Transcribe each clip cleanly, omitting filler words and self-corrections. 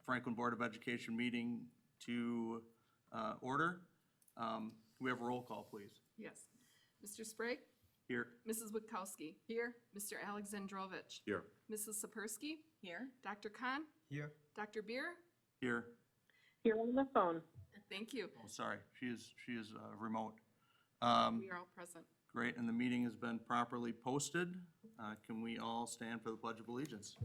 Franklin Board of Education meeting to order. We have a roll call, please. Yes. Mr. Sprague? Here. Mrs. Witkowski? Here. Mr. Alexandrovich? Here. Mrs. Sapersky? Here. Dr. Khan? Here. Dr. Beer? Here. Here on the phone. Thank you. Oh, sorry, she is remote. We are all present. Great, and the meeting has been properly posted. Can we all stand for the Pledge of Allegiance?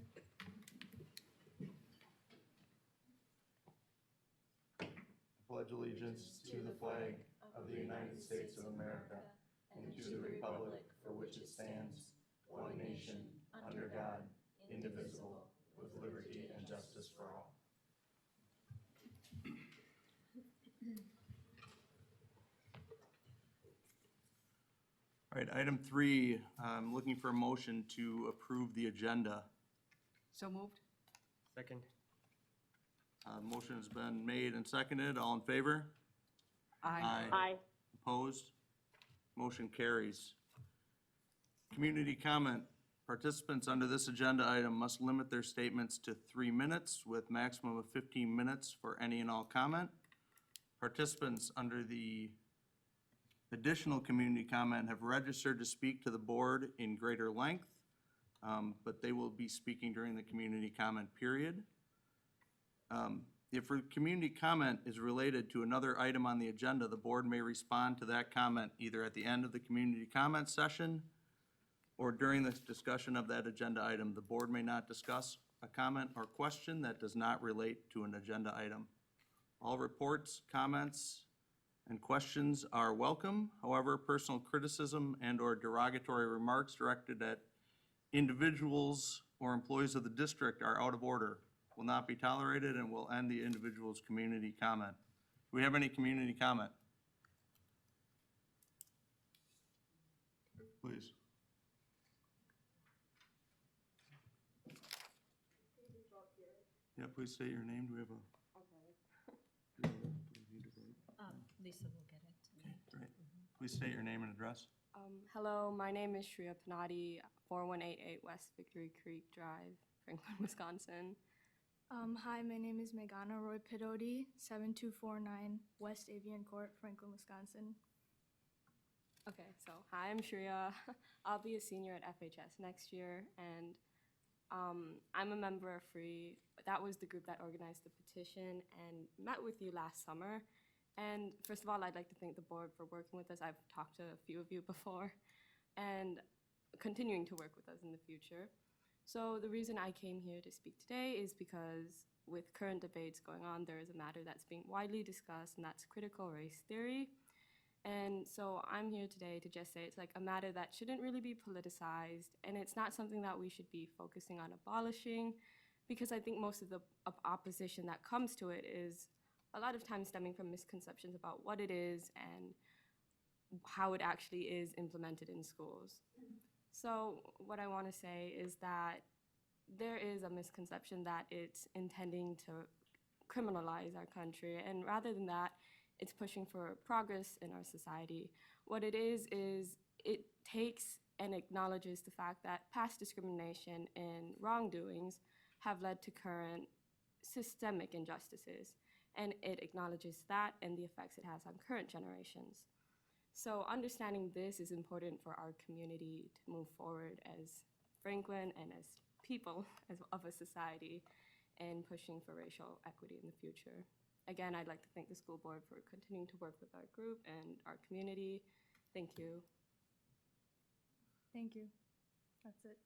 Pledge allegiance to the flag of the United States of America and to the republic for which it stands, one nation, under God, indivisible, with liberty and justice for all. All right, item 3, I'm looking for a motion to approve the agenda. So moved. Second. Motion has been made and seconded. All in favor? Aye. Opposed? Motion carries. Community comment. Participants under this agenda item must limit their statements to 3 minutes with maximum of 15 minutes for any and all comment. Participants under the additional community comment have registered to speak to the board in greater length, but they will be speaking during the community comment period. If a community comment is related to another item on the agenda, the board may respond to that comment either at the end of the community comment session or during the discussion of that agenda item. The board may not discuss a comment or question that does not relate to an agenda item. All reports, comments, and questions are welcome. However, personal criticism and/or derogatory remarks directed at individuals or employees of the district are out of order, will not be tolerated, and will end the individual's community comment. Do we have any community comment? Please. Yeah, please state your name. Do we have a? Do we need to vote? Lisa will get it. Okay, great. Please state your name and address. Hello, my name is Shreya Panati, 4188 West Victory Creek Drive, Franklin, Wisconsin. Hi, my name is Meghana Roy Pidoti, 7249 West Avian Court, Franklin, Wisconsin. Okay, so hi, I'm Shreya. I'll be a senior at FHS next year, and I'm a member of FREE. That was the group that organized the petition and met with you last summer. And first of all, I'd like to thank the board for working with us. I've talked to a few of you before, and continuing to work with us in the future. So the reason I came here to speak today is because with current debates going on, there is a matter that's being widely discussed, and that's critical race theory. And so I'm here today to just say it's like a matter that shouldn't really be politicized, and it's not something that we should be focusing on abolishing, because I think most of the opposition that comes to it is a lot of times stemming from misconceptions about what it is and how it actually is implemented in schools. So what I want to say is that there is a misconception that it's intending to criminalize our country, and rather than that, it's pushing for progress in our society. What it is it takes and acknowledges the fact that past discrimination and wrongdoings have led to current systemic injustices, and it acknowledges that and the effects it has on current generations. So understanding this is important for our community to move forward as Franklin and as people of a society and pushing for racial equity in the future. Again, I'd like to thank the school board for continuing to work with our group and our community. Thank you. Thank you. That's it.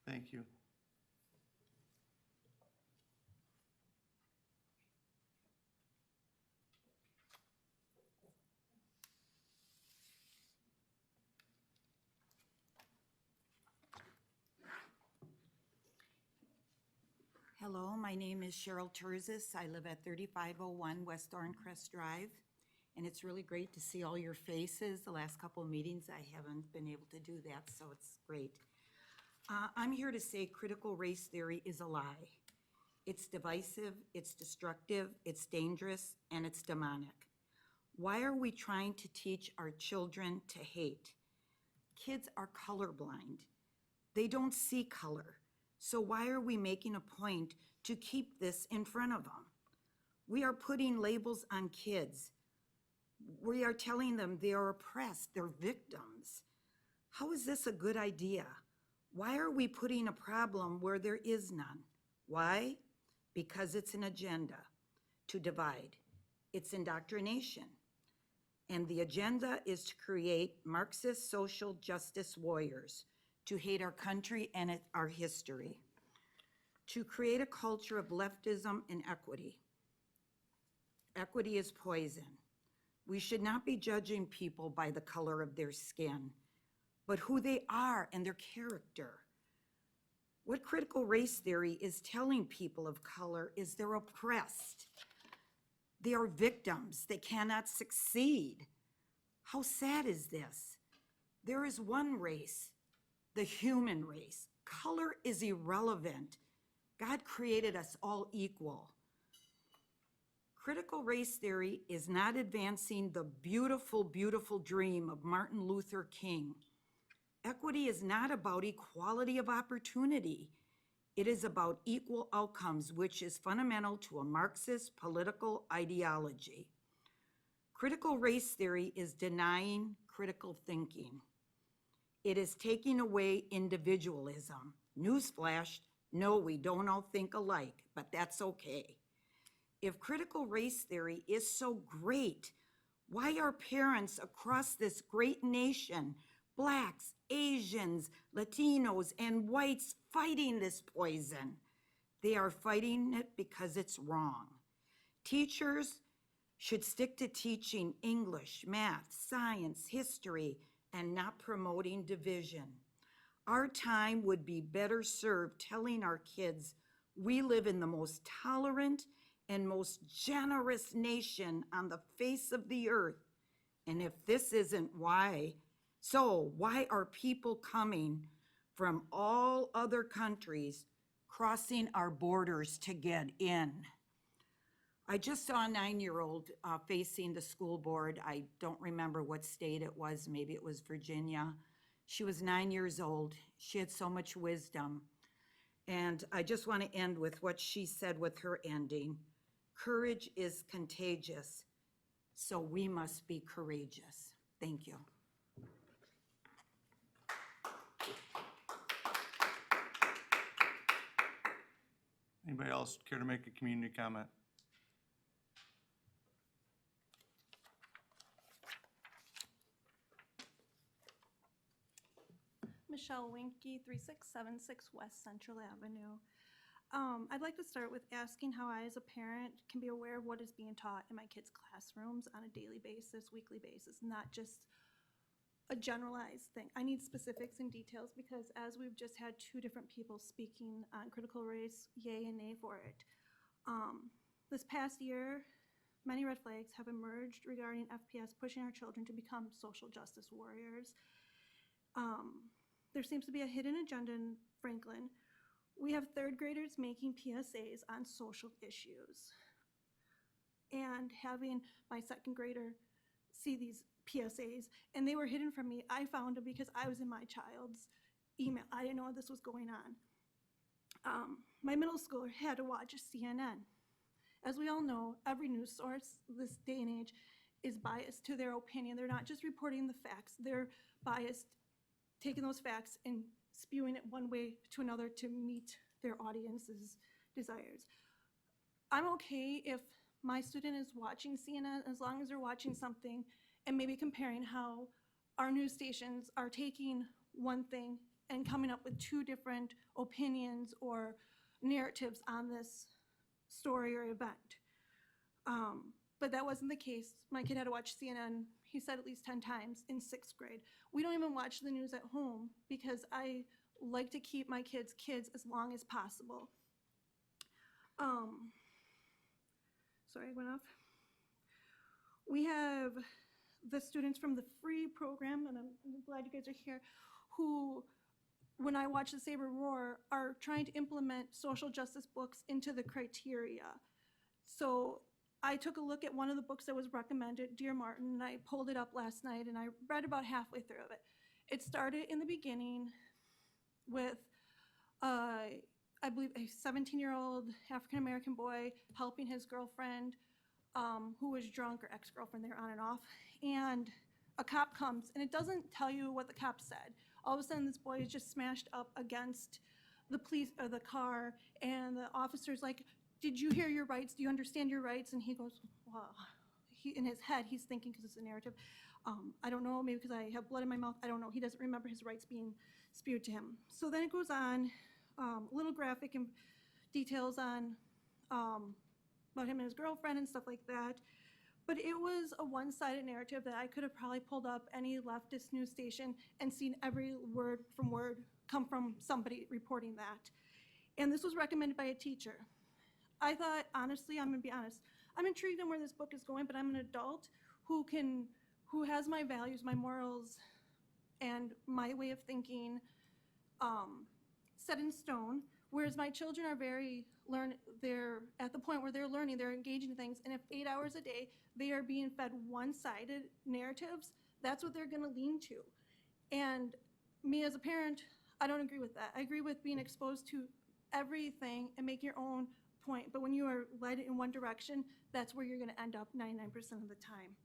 Thank you. Hello, my name is Cheryl Turzis. I live at 3501 West Thorncrest Drive, and it's really great to see all your faces. The last couple of meetings, I haven't been able to do that, so it's great. I'm here to say critical race theory is a lie. It's divisive, it's destructive, it's dangerous, and it's demonic. Why are we trying to teach our children to hate? Kids are colorblind. They don't see color. So why are we making a point to keep this in front of them? We are putting labels on kids. We are telling them they are oppressed, they're victims. How is this a good idea? Why are we putting a problem where there is none? Why? Because it's an agenda to divide. It's indoctrination. And the agenda is to create Marxist social justice warriors, to hate our country and our history, to create a culture of leftism and equity. Equity is poison. We should not be judging people by the color of their skin, but who they are and their character. What critical race theory is telling people of color is they're oppressed. They are victims. They cannot succeed. How sad is this? There is one race, the human race. Color is irrelevant. God created us all equal. Critical race theory is not advancing the beautiful, beautiful dream of Martin Luther King. Equity is not about equality of opportunity. It is about equal outcomes, which is fundamental to a Marxist political ideology. Critical race theory is denying critical thinking. It is taking away individualism. Newsflash, no, we don't all think alike, but that's okay. If critical race theory is so great, why are parents across this great nation, Blacks, Asians, Latinos, and whites, fighting this poison? They are fighting it because it's wrong. Teachers should stick to teaching English, math, science, history, and not promoting division. Our time would be better served telling our kids we live in the most tolerant and most generous nation on the face of the earth. And if this isn't why, so why are people coming from all other countries crossing our borders to get in? I just saw a 9-year-old facing the school board. I don't remember what state it was. Maybe it was Virginia. She was 9 years old. She had so much wisdom. And I just want to end with what she said with her ending. Courage is contagious, so we must be courageous. Thank you. Anybody else care to make a community comment? Michelle Winky, 3676 West Central Avenue. I'd like to start with asking how I, as a parent, can be aware of what is being taught in my kids' classrooms on a daily basis, weekly basis, not just a generalized thing. I need specifics and details because as we've just had two different people speaking on critical race, yay and nay for it. This past year, many red flags have emerged regarding FPS pushing our children to become social justice warriors. There seems to be a hidden agenda in Franklin. We have third graders making PSAs on social issues. And having my second grader see these PSAs, and they were hidden from me. I found them because I was in my child's email. I didn't know this was going on. My middle schooler had to watch CNN. As we all know, every news source this day and age is biased to their opinion. They're not just reporting the facts, they're biased, taking those facts and spewing it one way to another to meet their audience's desires. I'm okay if my student is watching CNN as long as they're watching something and maybe comparing how our news stations are taking one thing and coming up with two different opinions or narratives on this story or event. But that wasn't the case. My kid had to watch CNN, he said, at least 10 times in 6th grade. We don't even watch the news at home because I like to keep my kids as long as possible. Sorry, I went off. We have the students from the free program, and I'm glad you guys are here, who, when I watch the Saber Roar, are trying to implement social justice books into the criteria. So I took a look at one of the books that was recommended, Dear Martin, and I pulled it up last night and I read about halfway through it. It started in the beginning with I believe, a 17-year-old African-American boy helping his girlfriend who was drunk, or ex-girlfriend, they were on and off. And a cop comes, and it doesn't tell you what the cop said. All of a sudden, this boy is just smashed up against the police, or the car, and the officer's like, did you hear your rights? Do you understand your rights? And he goes, wow. In his head, he's thinking, because it's a narrative, I don't know, maybe because I have blood in my mouth, I don't know. He doesn't remember his rights being spewed to him. So then it goes on, a little graphic and details on about him and his girlfriend and stuff like that. But it was a one-sided narrative that I could have probably pulled up any leftist news station and seen every word come from somebody reporting that. And this was recommended by a teacher. I thought, honestly, I'm gonna be honest, I'm intrigued on where this book is going, but I'm an adult who has my values, my morals, and my way of thinking set in stone, whereas my children are they're at the point where they're learning, they're engaging in things, and if 8 hours a day they are being fed one-sided narratives, that's what they're gonna lean to. And me as a parent, I don't agree with that. I agree with being exposed to everything and make your own point, but when you are led in one direction, that's where you're gonna end up 99% of the time.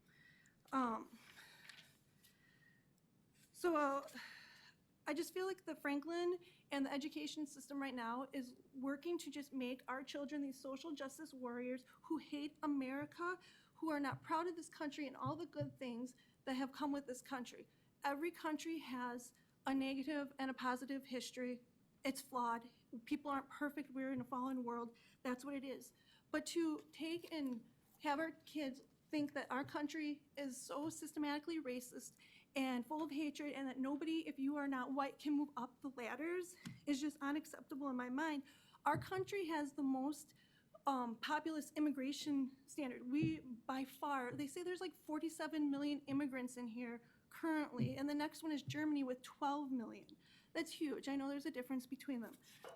I just feel like the Franklin and the education system right now is working to just make our children these social justice warriors who hate America, who are not proud of this country and all the good things that have come with this country. Every country has a negative and a positive history. It's flawed. People aren't perfect. We're in a fallen world. That's what it is. But to take and have our kids think that our country is so systematically racist and full of hatred, and that nobody, if you are not white, can move up the ladders is just unacceptable in my mind. Our country has the most populous immigration standard. We, by far, they say there's like 47 million immigrants in here currently, and the next one is Germany with 12 million. That's huge. I know there's a difference between them.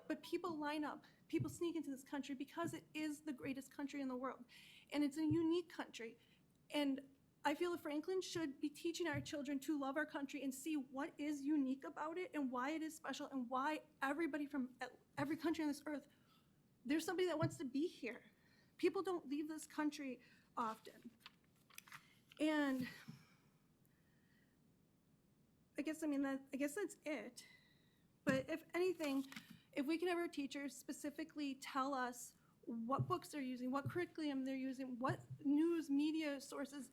But people line up, people sneak into this country because it is the greatest country in the world. And it's a unique country. And I feel that Franklin should be teaching our children to love our country and see what is unique about it and why it is special and why everybody from every country on this earth, there's somebody that wants to be here. People don't leave this country often. And I guess that's it. But if anything, if we can have our teachers specifically tell us what books they're using, what curriculum they're using, what news media sources,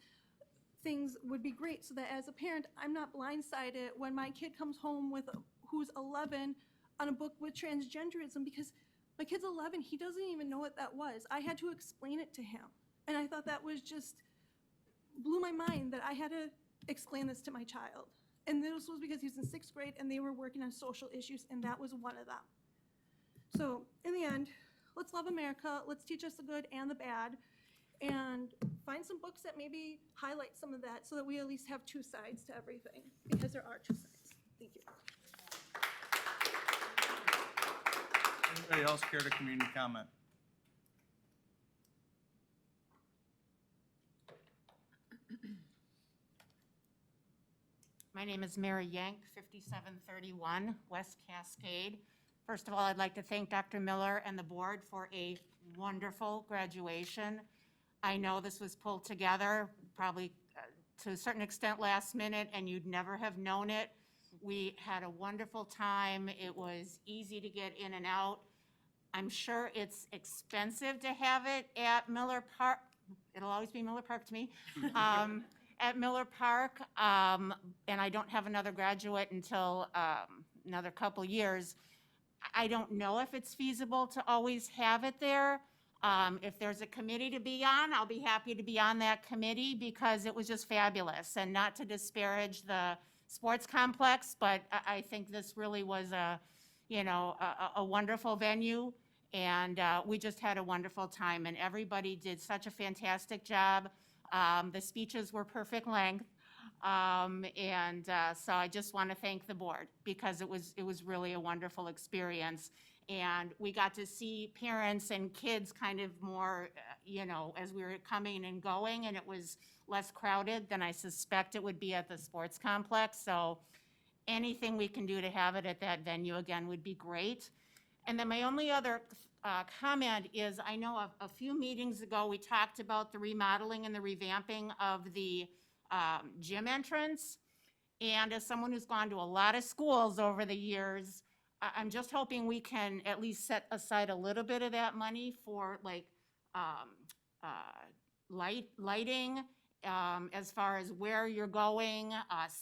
things would be great, so that as a parent, I'm not blindsided when my kid comes home who's 11 on a book with transgenderism, because my kid's 11, he doesn't even know what that was. I had to explain it to him. And I thought that was just, blew my mind that I had to explain this to my child. And this was because he was in 6th grade and they were working on social issues, and that was one of them. So in the end, let's love America, let's teach us the good and the bad, and find some books that maybe highlight some of that so that we at least have two sides to everything, because there are two sides. Thank you. Anybody else care to community comment? My name is Mary Yank, 5731 West Cascade. First of all, I'd like to thank Dr. Miller and the board for a wonderful graduation. I know this was pulled together probably to a certain extent last minute, and you'd never have known it. We had a wonderful time. It was easy to get in and out. I'm sure it's expensive to have it at Miller Park. It'll always be Miller Park to me. At Miller Park, and I don't have another graduate until another couple years. I don't know if it's feasible to always have it there. If there's a committee to be on, I'll be happy to be on that committee, because it was just fabulous. And not to disparage the sports complex, but I think this really was a wonderful venue, and we just had a wonderful time, and everybody did such a fantastic job. The speeches were perfect length, so I just want to thank the board, because it was really a wonderful experience. And we got to see parents and kids kind of more, as we were coming and going, and it was less crowded than I suspect it would be at the sports complex. So anything we can do to have it at that venue again would be great. And then my only other comment is, I know a few meetings ago, we talked about the remodeling and the revamping of the gym entrance. And as someone who's gone to a lot of schools over the years, I'm just hoping we can at least set aside a little bit of that money for like lighting, as far as where you're going,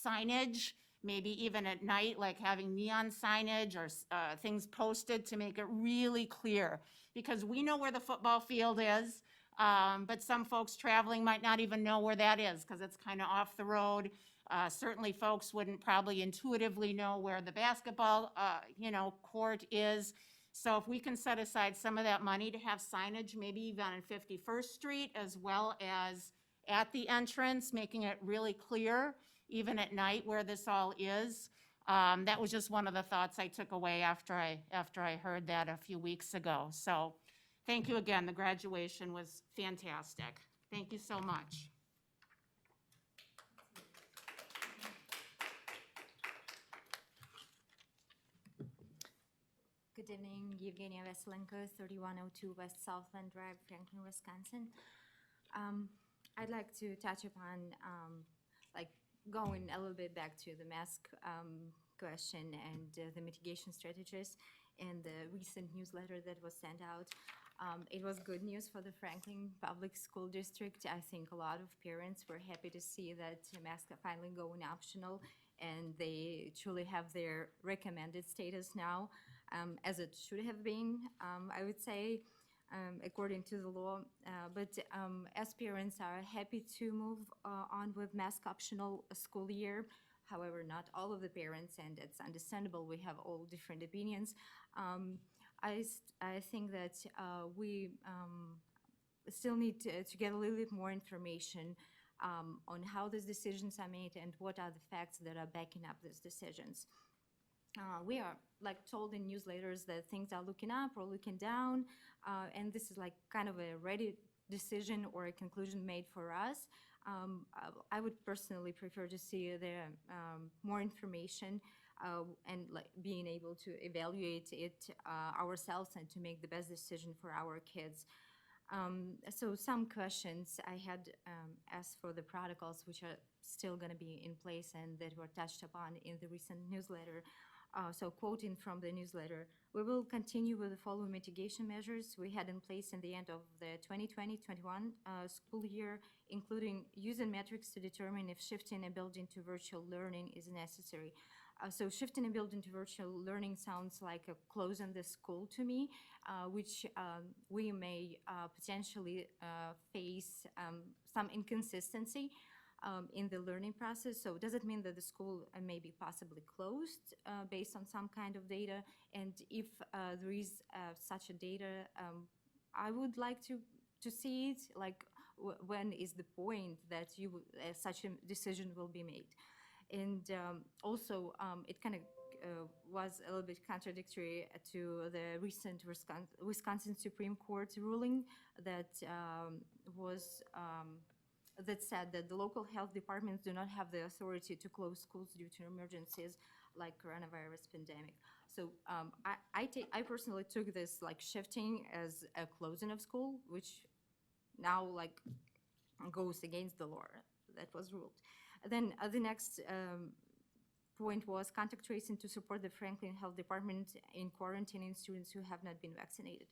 signage, maybe even at night, like having neon signage or things posted to make it really clear. Because we know where the football field is, but some folks traveling might not even know where that is because it's kind of off the road. Certainly folks wouldn't probably intuitively know where the basketball, court is. So if we can set aside some of that money to have signage, maybe even on 51st Street as well as at the entrance, making it really clear, even at night, where this all is. That was just one of the thoughts I took away after I heard that a few weeks ago. So thank you again. The graduation was fantastic. Thank you so much. Good evening, Evgenia Veselenko, 3102 West Southland Drive, Franklin, Wisconsin. I'd like to touch upon, going a little bit back to the mask question and the mitigation strategies and the recent newsletter that was sent out. It was good news for the Franklin Public School District. I think a lot of parents were happy to see that masks are finally going optional and they truly have their recommended status now. As it should have been, I would say, according to the law. But as parents are happy to move on with mask optional school year. However, not all of the parents, and it's understandable, we have all different opinions. I think that we still need to get a little bit more information on how these decisions are made and what are the facts that are backing up these decisions. We are told in newsletters that things are looking up or looking down, and this is kind of a ready decision or a conclusion made for us. I would personally prefer to see there more information and being able to evaluate it ourselves and to make the best decision for our kids. So some questions I had asked for the protocols which are still going to be in place and that were touched upon in the recent newsletter. So quoting from the newsletter, we will continue with the following mitigation measures we had in place in the end of the 2020-21 school year, including using metrics to determine if shifting a building to virtual learning is necessary. So shifting a building to virtual learning sounds like a closing the school to me, which we may potentially face some inconsistency in the learning process. So does it mean that the school may be possibly closed based on some kind of data? And if there is such a data, I would like to see it, when is the point that such a decision will be made? And also, it kind of was a little bit contradictory to the recent Wisconsin Supreme Court ruling that that said that the local health departments do not have the authority to close schools due to emergencies like coronavirus pandemic. So I personally took this shifting as a closing of school, which now goes against the law that was ruled. Then the next point was contact tracing to support the Franklin Health Department in quarantining students who have not been vaccinated.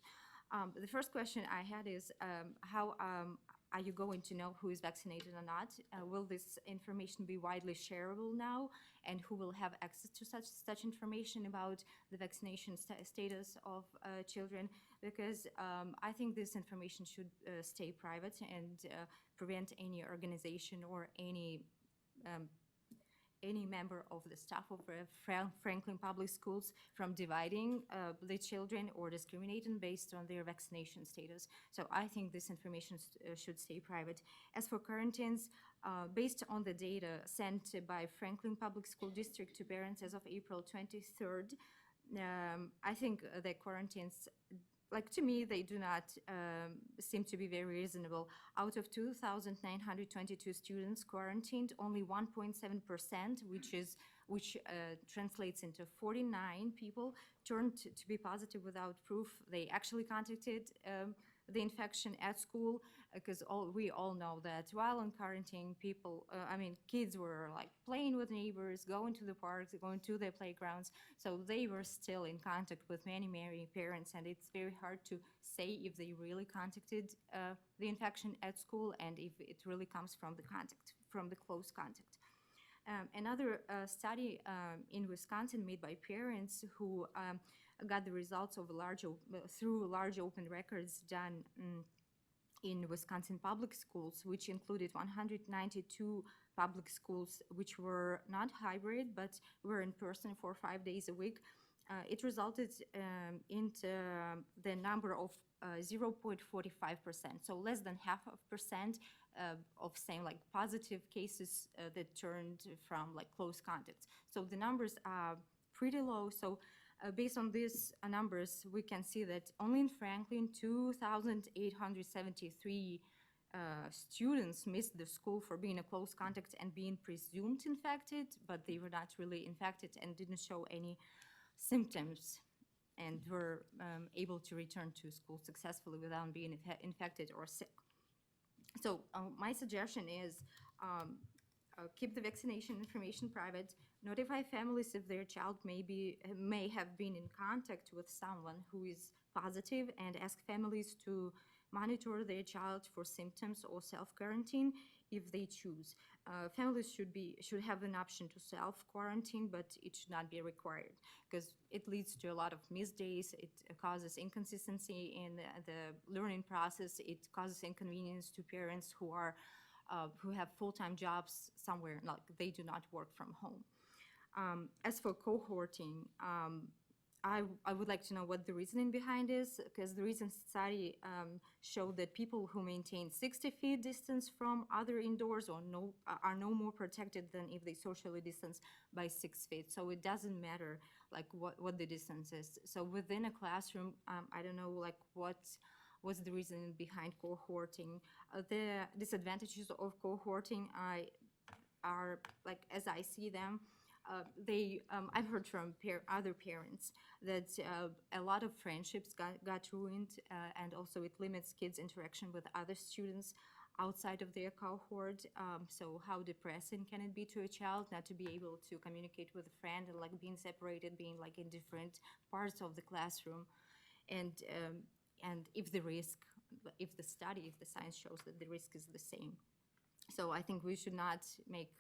The first question I had is how are you going to know who is vaccinated or not? Will this information be widely shareable now? And who will have access to such information about the vaccination status of children? Because I think this information should stay private and prevent any organization or any member of the staff of Franklin Public Schools from dividing the children or discriminating based on their vaccination status. So I think this information should stay private. As for quarantines, based on the data sent by Franklin Public School District to parents as of April 23rd, I think the quarantines like to me, they do not seem to be very reasonable. Out of 2,922 students quarantined, only 1.7%, which translates into 49 people, turned to be positive without proof. They actually contacted the infection at school, because we all know that while in quarantine, kids were like playing with neighbors, going to the parks, going to the playgrounds. So they were still in contact with many parents, and it's very hard to say if they really contacted the infection at school and if it really comes from the close contact. Another study in Wisconsin made by parents who got the results of through large open records done in Wisconsin public schools, which included 192 public schools which were not hybrid but were in person for 5 days a week. It resulted into the number of 0.45%, so less than half of percent of same like positive cases that turned from like close contacts. So the numbers are pretty low. So based on these numbers, we can see that only in Franklin, 2,873 students missed the school for being a close contact and being presumed infected, but they were not really infected and didn't show any symptoms and were able to return to school successfully without being infected or sick. So my suggestion is keep the vaccination information private, notify families if their child may have been in contact with someone who is positive, and ask families to monitor their child for symptoms or self-quarantine if they choose. Families should have an option to self-quarantine, but it should not be required because it leads to a lot of missed days. It causes inconsistency in the learning process. It causes inconvenience to parents who have full-time jobs somewhere, like they do not work from home. As for cohorting, I would like to know what the reasoning behind is, because the recent study showed that people who maintain 60 feet distance from other indoors are no more protected than if they socially distance by 6 feet. So it doesn't matter like what the distance is. So within a classroom, I don't know like what's the reasoning behind cohorting. The disadvantages of cohorting are like, as I see them, I've heard from other parents that a lot of friendships got ruined, and also it limits kids' interaction with other students outside of their cohort. So how depressing can it be to a child not to be able to communicate with a friend and like being separated, being like in different parts of the classroom, and if the science shows that the risk is the same. So I think we should not make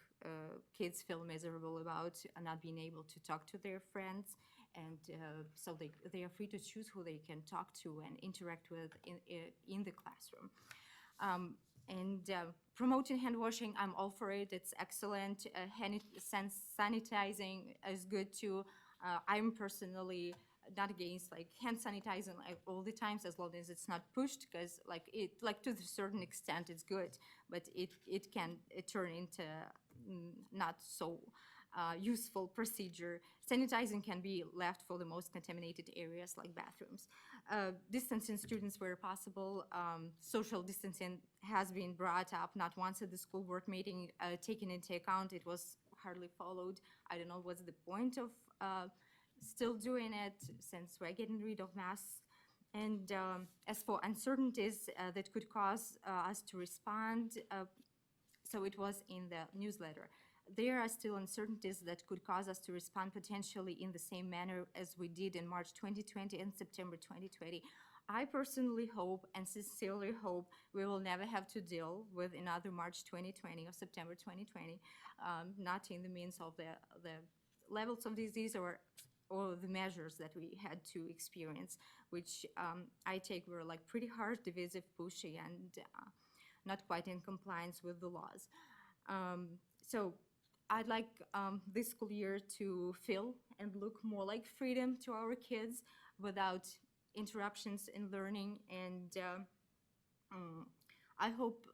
kids feel miserable about not being able to talk to their friends, and so they are free to choose who they can talk to and interact with in the classroom. Promoting hand washing, I'm all for it. It's excellent. Sanitizing is good too. I'm personally not against like hand sanitizing like all the times, as long as it's not pushed, because like to a certain extent it's good, but it can turn into not so useful procedure. Sanitizing can be left for the most contaminated areas like bathrooms. Distancing students where possible. Social distancing has been brought up not once at the school board meeting, taken into account. It was hardly followed. I don't know what's the point of still doing it since we're getting rid of masks. And as for uncertainties that could cause us to respond, so it was in the newsletter. There are still uncertainties that could cause us to respond potentially in the same manner as we did in March 2020 and September 2020. I personally hope and sincerely hope we will never have to deal with another March 2020 or September 2020, not in the means of the levels of disease or the measures that we had to experience, which I take were like pretty hard, divisive, pushy, and not quite in compliance with the laws. So I'd like this school year to feel and look more like freedom to our kids without interruptions in learning, and I hope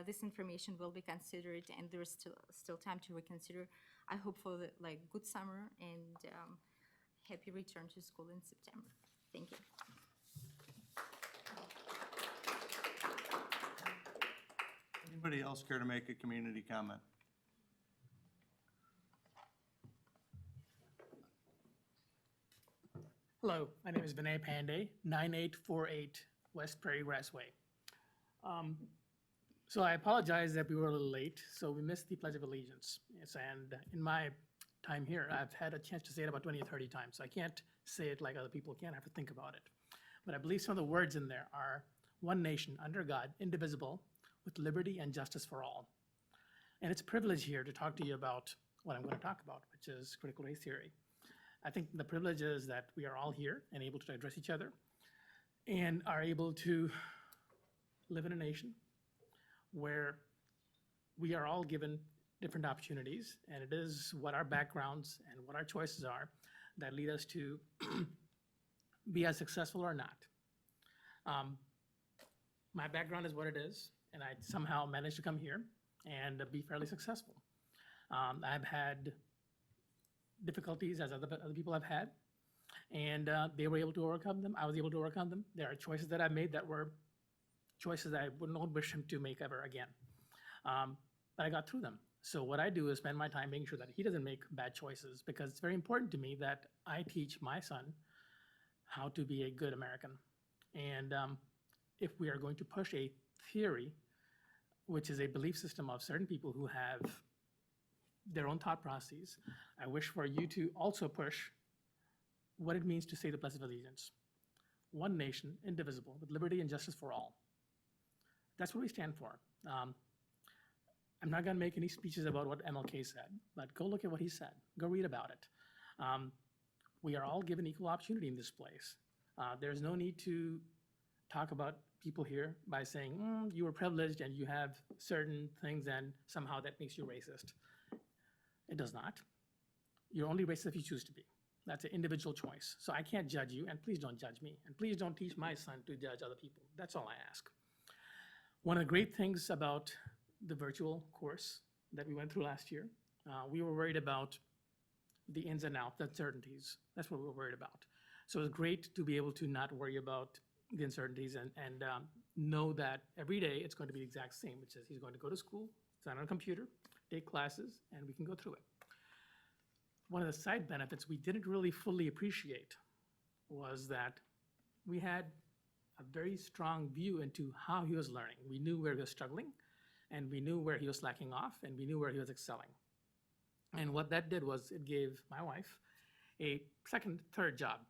this information will be considered, and there's still time to reconsider. I hope for the good summer and happy return to school in September. Thank you. else care to make a community comment? Hello, my name is Vinay Pandey, 9848 West Prairie Grass Way. So I apologize that we were a little late, so we missed the Pledge of Allegiance. Yes, and in my time here, I've had a chance to say it about 20 or 30 times, so I can't say it like other people can. I have to think about it. But I believe some of the words in there are one nation, under God, indivisible, with liberty and justice for all. And it's a privilege here to talk to you about what I'm going to talk about, which is critical race theory. I think the privilege is that we are all here and able to address each other and are able to live in a nation where we are all given different opportunities, and it is what our backgrounds and what our choices are that lead us to be as successful or not. My background is what it is, and I somehow managed to come here and be fairly successful. I've had difficulties as other people have had, and they were able to overcome them. I was able to overcome them. There are choices that I made that were choices that I would not wish him to make ever again. But I got through them. So what I do is spend my time making sure that he doesn't make bad choices, because it's very important to me that I teach my son how to be a good American. And if we are going to push a theory, which is a belief system of certain people who have their own thought processes, I wish for you to also push what it means to say the Pledge of Allegiance. One nation, indivisible, with liberty and justice for all. That's what we stand for. I'm not going to make any speeches about what MLK said, but go look at what he said. Go read about it. We are all given equal opportunity in this place. There's no need to talk about people here by saying, you were privileged and you have certain things and somehow that makes you racist. It does not. You're only racist if you choose to be. That's an individual choice. So I can't judge you, and please don't judge me. And please don't teach my son to judge other people. That's all I ask. One of the great things about the virtual course that we went through last year, we were worried about the ins and outs, the uncertainties. That's what we were worried about. So it's great to be able to not worry about the uncertainties and know that every day it's going to be the exact same, which is he's going to go to school, sit on a computer, take classes, and we can go through it. One of the side benefits we didn't really fully appreciate was that we had a very strong view into how he was learning. We knew where he was struggling, and we knew where he was slacking off, and we knew where he was excelling. And what that did was it gave my wife a second, third job.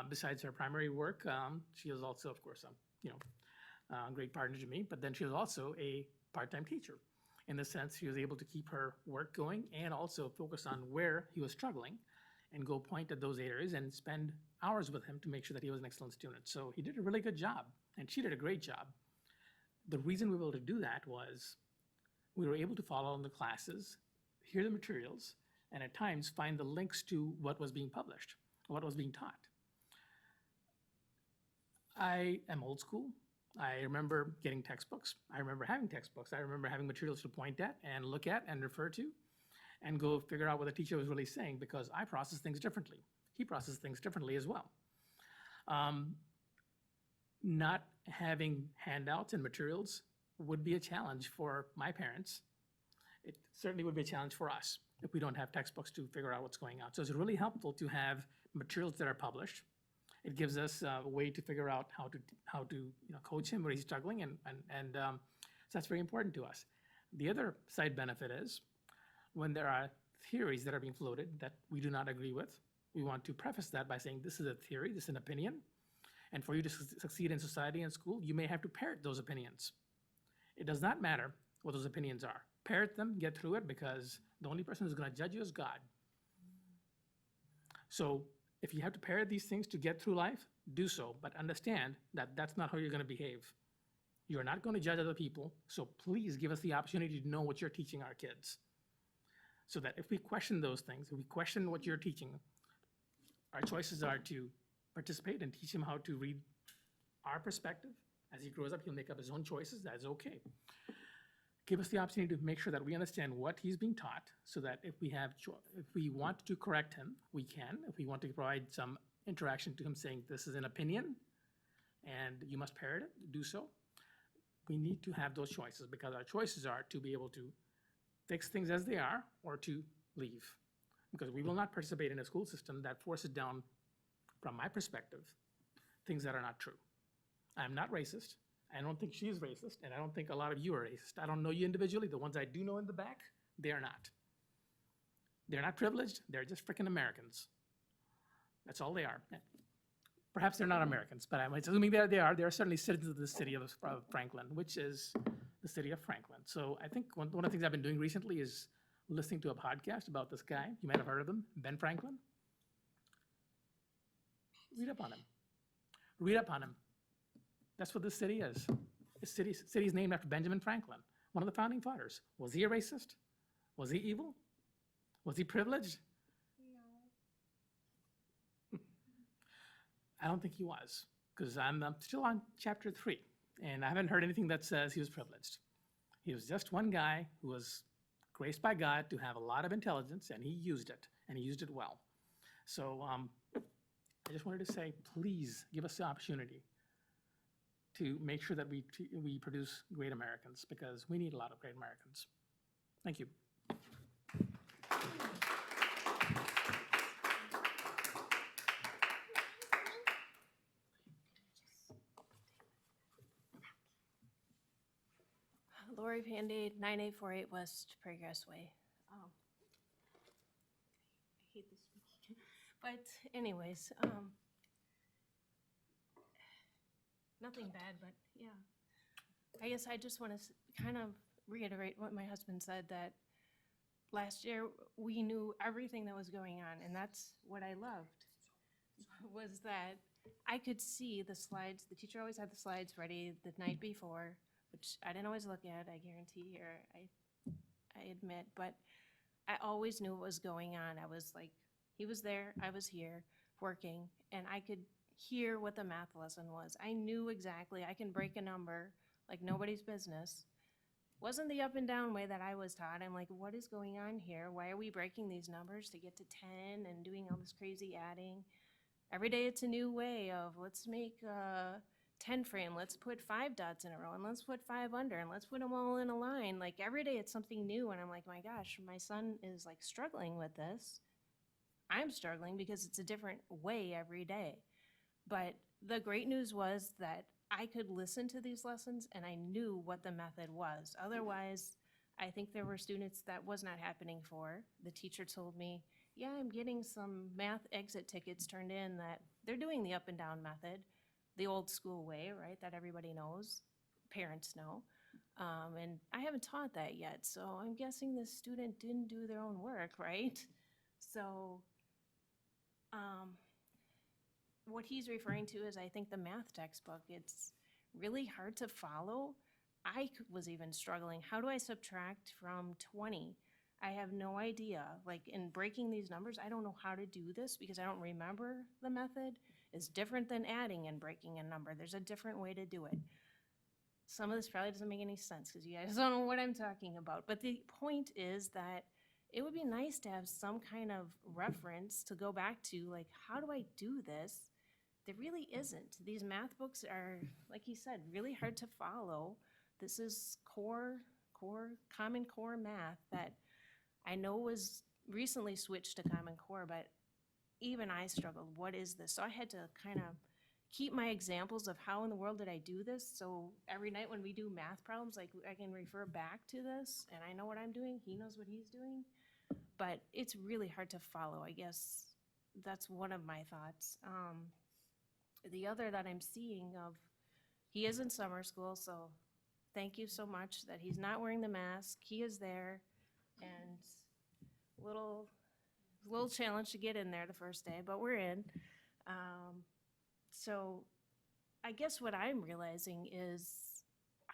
Besides her primary work, she was also, of course, a great partner to me, but then she was also a part-time teacher. In the sense, she was able to keep her work going and also focus on where he was struggling and go point at those areas and spend hours with him to make sure that he was an excellent student. So he did a really good job, and she did a great job. The reason we were able to do that was we were able to follow in the classes, hear the materials, and at times find the links to what was being published, what was being taught. I am old school. I remember getting textbooks. I remember having textbooks. I remember having materials to point at and look at and refer to and go figure out what the teacher was really saying, because I process things differently. He processes things differently as well. Not having handouts and materials would be a challenge for my parents. It certainly would be a challenge for us if we don't have textbooks to figure out what's going on. So it's really helpful to have materials that are published. It gives us a way to figure out how to coach him where he's struggling, and so that's very important to us. The other side benefit is when there are theories that are being floated that we do not agree with, we want to preface that by saying this is a theory, this is an opinion, and for you to succeed in society and school, you may have to parrot those opinions. It does not matter what those opinions are. Parrot them, get through it, because the only person who's going to judge you is God. So if you have to parrot these things to get through life, do so, but understand that that's not how you're going to behave. You're not going to judge other people, so please give us the opportunity to know what you're teaching our kids. So that if we question those things, if we question what you're teaching, our choices are to participate and teach him how to read our perspective. As he grows up, he'll make up his own choices. That's okay. Give us the opportunity to make sure that we understand what he's being taught, so that if we want to correct him, we can. If we want to provide some interaction to him saying this is an opinion and you must parrot it, do so. we need to have those choices because our choices are to be able to fix things as they are or to leave. Because we will not participate in a school system that forces down, from my perspective, things that are not true. I'm not racist. I don't think she's racist, and I don't think a lot of you are racist. I don't know you individually. The ones I do know in the back, they are not. They're not privileged. They're just freaking Americans. That's all they are. Perhaps they're not Americans, but I'm assuming they are. They are certainly citizens of the city of Franklin, which is the city of Franklin. So I think one of the things I've been doing recently is listening to a podcast about this guy. You might have heard of him, Ben Franklin. Read up on him. Read up on him. That's what this city is. This city is named after Benjamin Franklin, one of the founding fathers. Was he a racist? Was he evil? Was he privileged? No. I don't think he was, because I'm still on chapter 3, and I haven't heard anything that says he was privileged. He was just one guy who was graced by God to have a lot of intelligence, and he used it, and he used it well. So I just wanted to say, please give us the opportunity to make sure that we produce great Americans, because we need a lot of great Americans. Thank you. Lori Panday, 9848 West Progress Way. I hate this speaking. But anyways, nothing bad, but yeah. I guess I just want to kind of reiterate what my husband said, that last year we knew everything that was going on, and that's what I loved, was that I could see the slides. The teacher always had the slides ready the night before, which I didn't always look at, I guarantee, or I admit, but I always knew what was going on. I was like, he was there, I was here, working, and I could hear what the math lesson was. I knew exactly, I can break a number like nobody's business. Wasn't the up and down way that I was taught. I'm like, what is going on here? Why are we breaking these numbers to get to 10 and doing all this crazy adding? Every day it's a new way of, let's make 10 frame, let's put 5 dots in a row, and let's put 5 under, and let's put them all in a line. Like every day it's something new, and I'm like, my gosh, my son is like struggling with this. I'm struggling because it's a different way every day. But the great news was that I could listen to these lessons and I knew what the method was. Otherwise, I think there were students that was not happening for. The teacher told me, yeah, I'm getting some math exit tickets turned in that they're doing the up and down method, the old school way, right, that everybody knows, parents know. And I haven't taught that yet, so I'm guessing the student didn't do their own work, right? So what he's referring to is, I think, the math textbook. It's really hard to follow. I was even struggling. How do I subtract from 20? I have no idea. Like in breaking these numbers, I don't know how to do this because I don't remember the method. It's different than adding and breaking a number. There's a different way to do it. Some of this probably doesn't make any sense because you guys don't know what I'm talking about. But the point is that it would be nice to have some kind of reference to go back to, like, how do I do this? There really isn't. These math books are, like he said, really hard to follow. This is Common Core math that I know was recently switched to Common Core, but even I struggled. What is this? So I had to kind of keep my examples of how in the world did I do this. So every night when we do math problems, like I can refer back to this and I know what I'm doing. He knows what he's doing, but it's really hard to follow. I guess that's one of my thoughts. The other that I'm seeing of, he is in summer school, so thank you so much that he's not wearing the mask. He is there, and little challenge to get in there the first day, but we're in. So I guess what I'm realizing is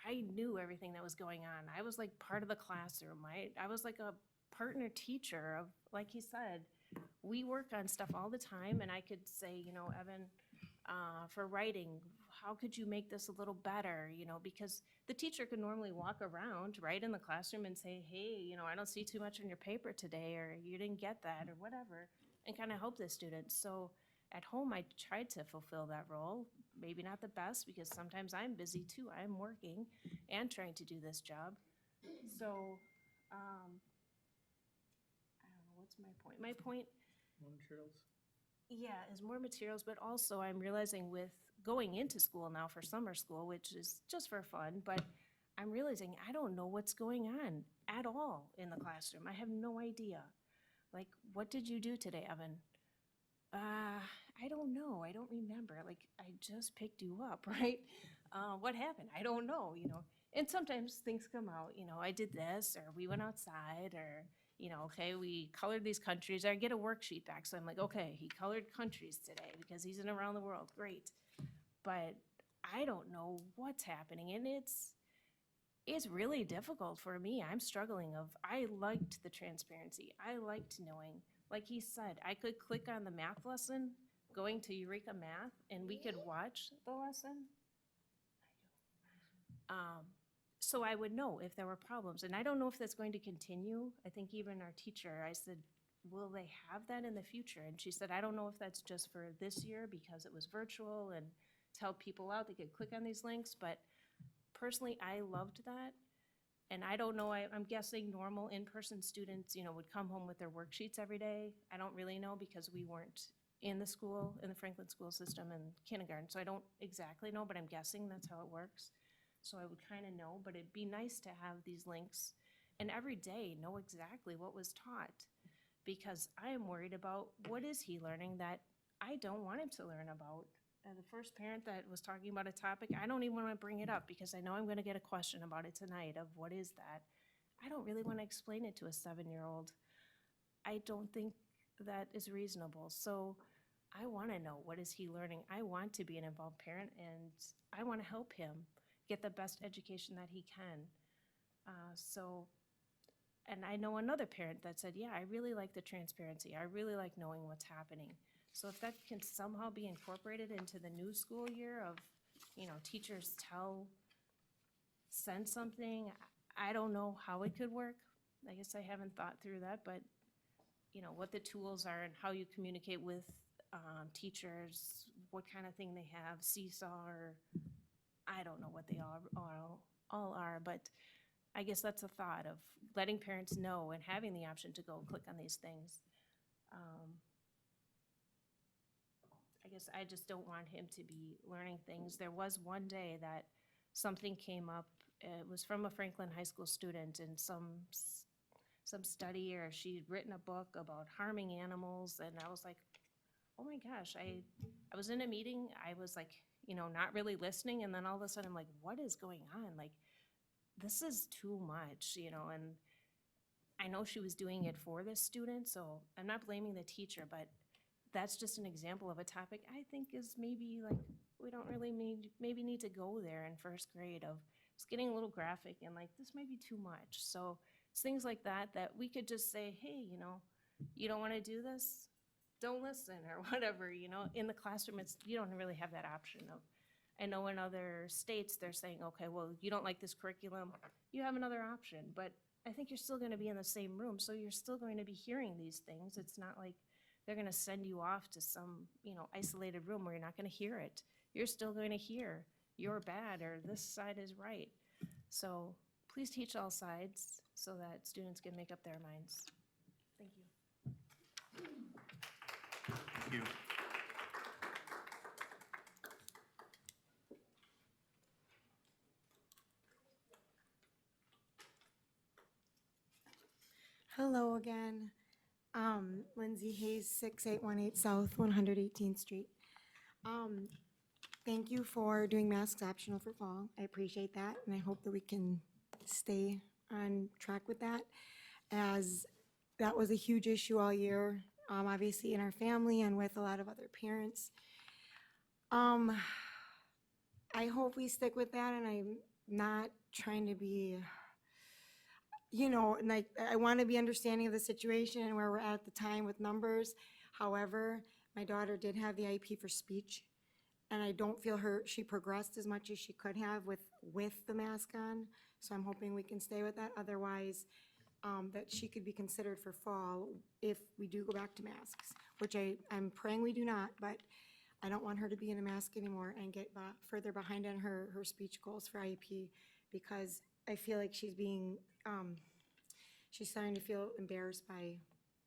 I knew everything that was going on. I was like part of the classroom. I was like a partner teacher of, like he said, we work on stuff all the time, and I could say, you know, Evan, for writing, how could you make this a little better, you know, because the teacher could normally walk around, right, in the classroom and say, hey, you know, I don't see too much on your paper today, or you didn't get that, or whatever, and kind of help the students. So at home, I tried to fulfill that role. maybe not the best, because sometimes I'm busy too. I'm working and trying to do this job. So, I don't know, what's my point? My point, More materials? yeah, is more materials, but also I'm realizing with going into school now for summer school, which is just for fun, but I'm realizing I don't know what's going on at all in the classroom. I have no idea. Like, what did you do today, Evan? I don't know. I don't remember. Like, I just picked you up, right? What happened? I don't know, you know. And sometimes things come out, you know, I did this, or we went outside, or, you know, okay, we colored these countries. I get a worksheet back, so I'm like, okay, he colored countries today because he's in around the world. Great. But I don't know what's happening, and it's really difficult for me. I'm struggling I liked the transparency. I liked knowing, like he said, I could click on the math lesson, going to Eureka Math, and we could watch the lesson. So I would know if there were problems. And I don't know if that's going to continue. I think even our teacher, I said, will they have that in the future? And she said, I don't know if that's just for this year because it was virtual and to help people out, they could click on these links. But personally, I loved that. And I don't know, I'm guessing normal in-person students, you know, would come home with their worksheets every day. I don't really know because we weren't in the school, in the Franklin school system in kindergarten. So I don't exactly know, but I'm guessing that's how it works. So I would kind of know, but it'd be nice to have these links and every day know exactly what was taught, because I am worried about what is he learning that I don't want him to learn about. The first parent that was talking about a topic, I don't even want to bring it up because I know I'm going to get a question about it tonight of what is that. I don't really want to explain it to a 7-year-old. I don't think that is reasonable. So I want to know, what is he learning? I want to be an involved parent, and I want to help him get the best education that he can. And I know another parent that said, yeah, I really like the transparency. I really like knowing what's happening. So if that can somehow be incorporated into the new school year of, you know, teachers send something, I don't know how it could work. I guess I haven't thought through that, but, you know, what the tools are and how you communicate with teachers, what kind of thing they have, seesaw, or I don't know what they all are, but I guess that's a thought of letting parents know and having the option to go click on these things. I guess I just don't want him to be learning things. There was one day that something came up. It was from a Franklin High School student, and some study, or she'd written a book about harming animals, and I was like, oh my gosh, I was in a meeting, I was like, you know, not really listening, and then all of a sudden I'm like, what is going on? Like, this is too much, you know, and I know she was doing it for this student, so I'm not blaming the teacher, but that's just an example of a topic I think is maybe like, we don't really maybe need to go there in first grade of, it's getting a little graphic and like, this might be too much. So it's things like that we could just say, hey, you know, you don't want to do this? Don't listen, or whatever, you know. In the classroom, you don't really have that option of, I know in other states, they're saying, okay, well, you don't like this curriculum, you have another option. But I think you're still going to be in the same room, so you're still going to be hearing these things. It's not like they're going to send you off to some, you know, isolated room where you're not going to hear it. You're still going to hear, you're bad, or this side is right. So please teach all sides so that students can make up their minds. Thank you. Thank you. Hello again. Lindsay Hayes, 6818 South 118th Street. Thank you for doing masks optional for fall. I appreciate that, and I hope that we can stay on track with that, as that was a huge issue all year, obviously in our family and with a lot of other parents. I hope we stick with that, and I'm not trying to be, you know, like, I want to be understanding of the situation and where we're at the time with numbers. However, my daughter did have the IEP for speech, and I don't feel she progressed as much as she could have with the mask on. So I'm hoping we can stay with that. Otherwise, that she could be considered for fall if we do go back to masks, which I'm praying we do not. But I don't want her to be in a mask anymore and get further behind on her speech goals for IEP, because I feel like she's being, she's starting to feel embarrassed by,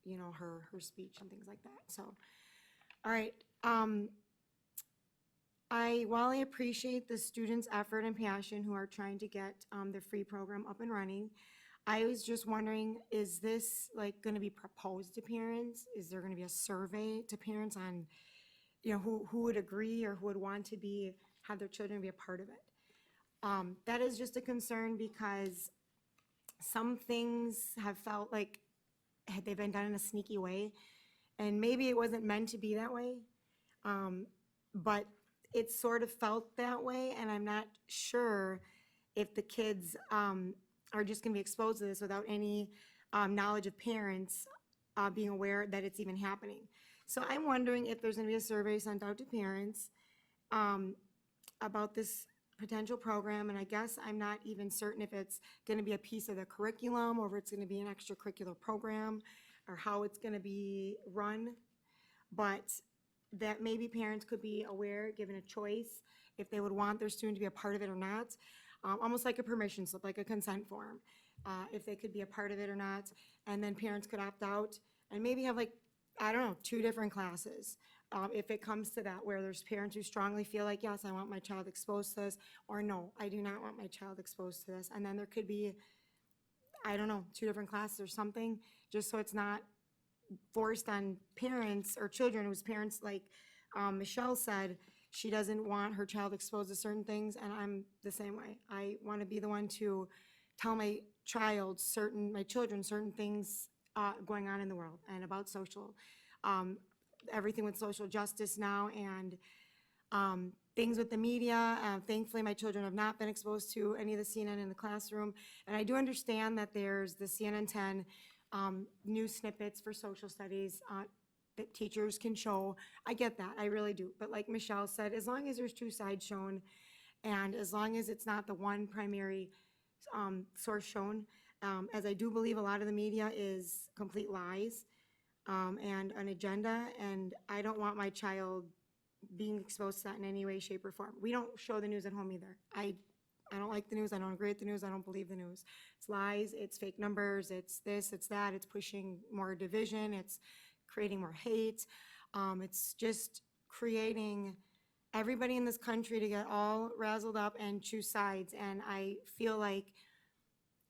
you know, her speech and things like that. So, all right. While I appreciate the students' effort and passion who are trying to get the free program up and running, I was just wondering, is this like going to be proposed to parents? Is there going to be a survey to parents on, you know, who would agree or who would want to have their children be a part of it? That is just a concern because some things have felt like they've been done in a sneaky way, and maybe it wasn't meant to be that way, but it sort of felt that way, and I'm not sure if the kids are just going to be exposed to this without any knowledge of parents being aware that it's even happening. So I'm wondering if there's going to be a survey sent out to parents about this potential program, and I guess I'm not even certain if it's going to be a piece of the curriculum or if it's going to be an extracurricular program or how it's going to be run, but that maybe parents could be aware, given a choice, if they would want their student to be a part of it or not, almost like a permission slip, like a consent form, if they could be a part of it or not, and then parents could opt out and maybe have like, I don't know, 2 different classes. If it comes to that, where there's parents who strongly feel like, yes, I want my child exposed to this, or no, I do not want my child exposed to this. And then there could be, I don't know, 2 different classes or something, just so it's not forced on parents or children whose parents, like Michelle said, she doesn't want her child exposed to certain things, and I'm the same way. I want to be the one to tell my children certain things going on in the world and about social, everything with social justice now, and things with the media. Thankfully, my children have not been exposed to any of the CNN in the classroom, and I do understand that there's the CNN 10 news snippets for social studies that teachers can show. I get that, I really do. But like Michelle said, as long as there's 2 sides shown, and as long as it's not the one primary source shown, as I do believe a lot of the media is complete lies and an agenda, and I don't want my child being exposed to that in any way, shape, or form. We don't show the news at home either. I don't like the news, I don't agree with the news, I don't believe the news. It's lies, it's fake numbers, it's this, it's that, it's pushing more division, it's creating more hate. It's just creating everybody in this country to get all razzled up and choose sides. And I feel like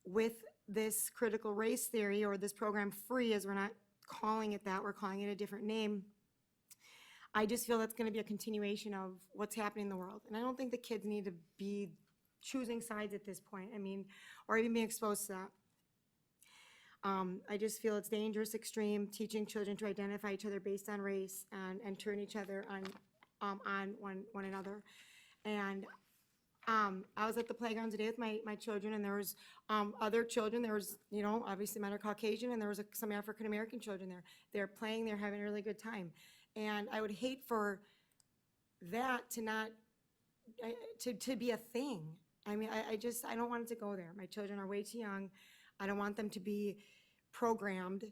with this critical race theory, or this program free, as we're not calling it that, we're calling it a different name, I just feel that's going to be a continuation of what's happening in the world. And I don't think the kids need to be choosing sides at this point, I mean, or even being exposed to that. I just feel it's dangerous, extreme, teaching children to identify each other based on race and turn each other on one another. And I was at the playground today with my children, and there was other children. There was, you know, obviously men are Caucasian, and there was some African-American children there. They're playing, they're having a really good time. And I would hate for that to not, to be a thing. I mean, I don't want it to go there. My children are way too young. I don't want them to be programmed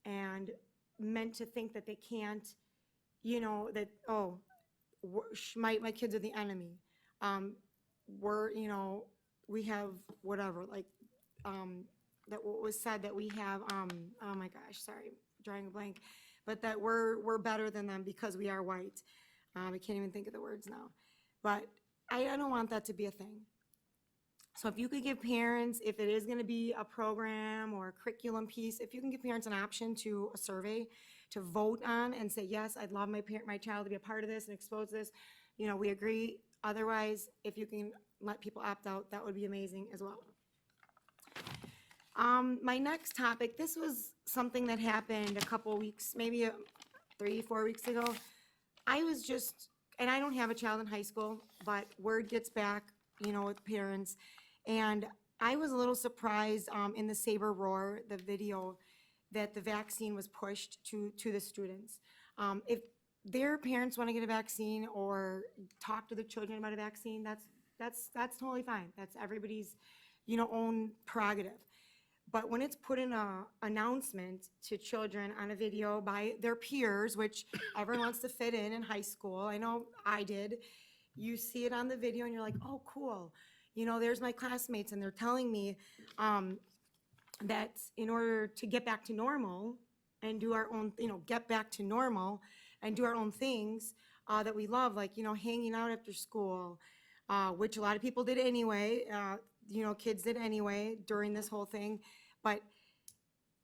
and meant to think that they can't, you know, that, oh, my kids are the enemy. You know, we have whatever, like, that was said that we have, oh my gosh, sorry, drawing a blank, but that we're better than them because we are white. I can't even think of the words now. But I don't want that to be a thing. So if you could give parents, if it is going to be a program or a curriculum piece, if you can give parents an option to a survey to vote on and say, yes, I'd love my child to be a part of this and expose this, you know, we agree. Otherwise, if you can let people opt out, that would be amazing as well. My next topic, this was something that happened a couple weeks, maybe 3-4 weeks ago. I was just, and I don't have a child in high school, but word gets back, you know, with parents. And I was a little surprised in the Saber Roar, the video, that the vaccine was pushed to the students. If their parents want to get a vaccine or talk to the children about a vaccine, that's totally fine. That's everybody's, you know, own prerogative. But when it's put in a announcement to children on a video by their peers, which everyone wants to fit in high school, I know I did, you see it on the video and you're like, oh, cool. You know, there's my classmates and they're telling me that in order to get back to normal and do our own, get back to normal and do our own things that we love, like, hanging out after school, which a lot of people did anyway, kids did anyway during this whole thing, but,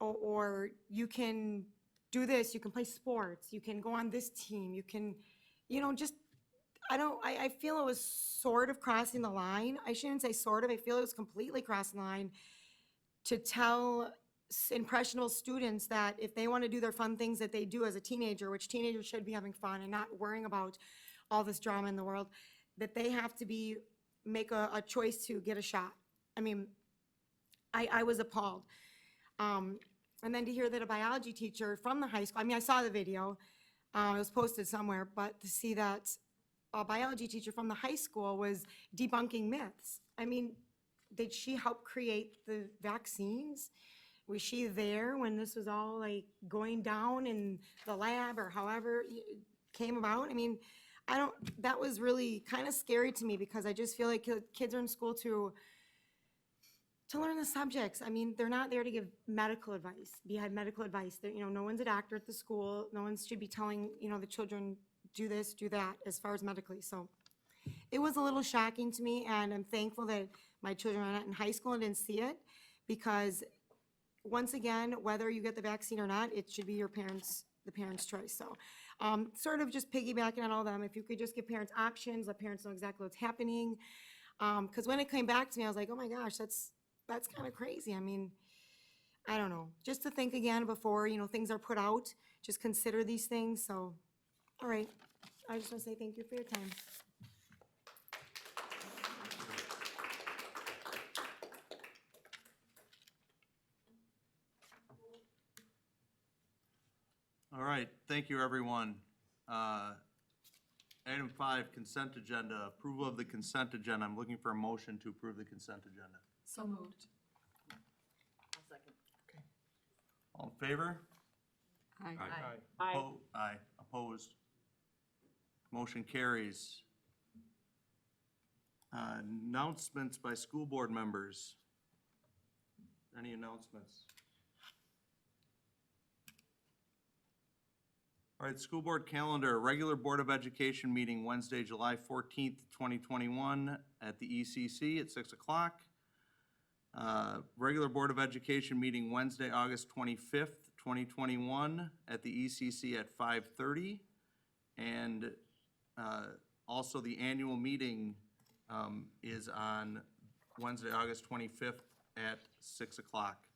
or you can do this, you can play sports, you can go on this team, you can, just, I feel it was sort of crossing the line. I shouldn't say sort of, I feel it was completely crossing the line to tell impressionable students that if they want to do their fun things that they do as a teenager, which teenagers should be having fun and not worrying about all this drama in the world, that they have to make a choice to get a shot. I mean, I was appalled. And then to hear that a biology teacher from the high school, I mean, I saw the video, it was posted somewhere, but to see that a biology teacher from the high school was debunking myths. I mean, did she help create the vaccines? Was she there when this was all like going down in the lab or however it came about? I mean, that was really kind of scary to me because I just feel like kids are in school to learn the subjects. I mean, they're not there to give medical advice, medical advice. No one's a doctor at the school. No one should be telling, the children do this, do that as far as medically. So it was a little shocking to me, and I'm thankful that my children are not in high school and didn't see it, because once again, whether you get the vaccine or not, it should be the parents' choice. So sort of just piggybacking on all of them, if you could just give parents options, let parents know exactly what's happening. Because when it came back to me, I was like, oh my gosh, that's kind of crazy. I mean, I don't know. Just to think again before, things are put out, just consider these things. So, all right. I just want to say thank you for your time. All right, thank you, everyone. Item 5, consent agenda, approval of the consent agenda. I'm looking for a motion to approve the consent agenda. So moved. All in favor? Aye. Aye. Opposed? Motion carries. Announcements by school board members. Any announcements? All right, school board calendar, regular Board of Education meeting Wednesday, July 14th, 2021 at the ECC at 6 o'clock. Regular Board of Education meeting Wednesday, August 25th, 2021 at the ECC at 5:30. And also the annual meeting is on Wednesday, August 25th at 6 o'clock.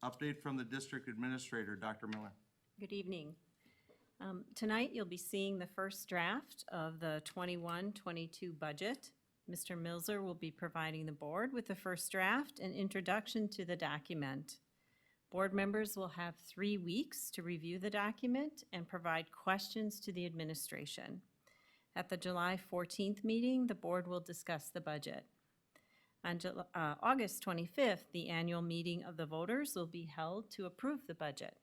Update from the district administrator, Dr. Miller. Good evening. Tonight, you'll be seeing the first draft of the 21-22 budget. Mr. Milzer will be providing the board with the first draft and introduction to the document. Board members will have 3 weeks to review the document and provide questions to the administration. At the July 14th meeting, the board will discuss the budget. On August 25th, the annual meeting of the voters will be held to approve the budget.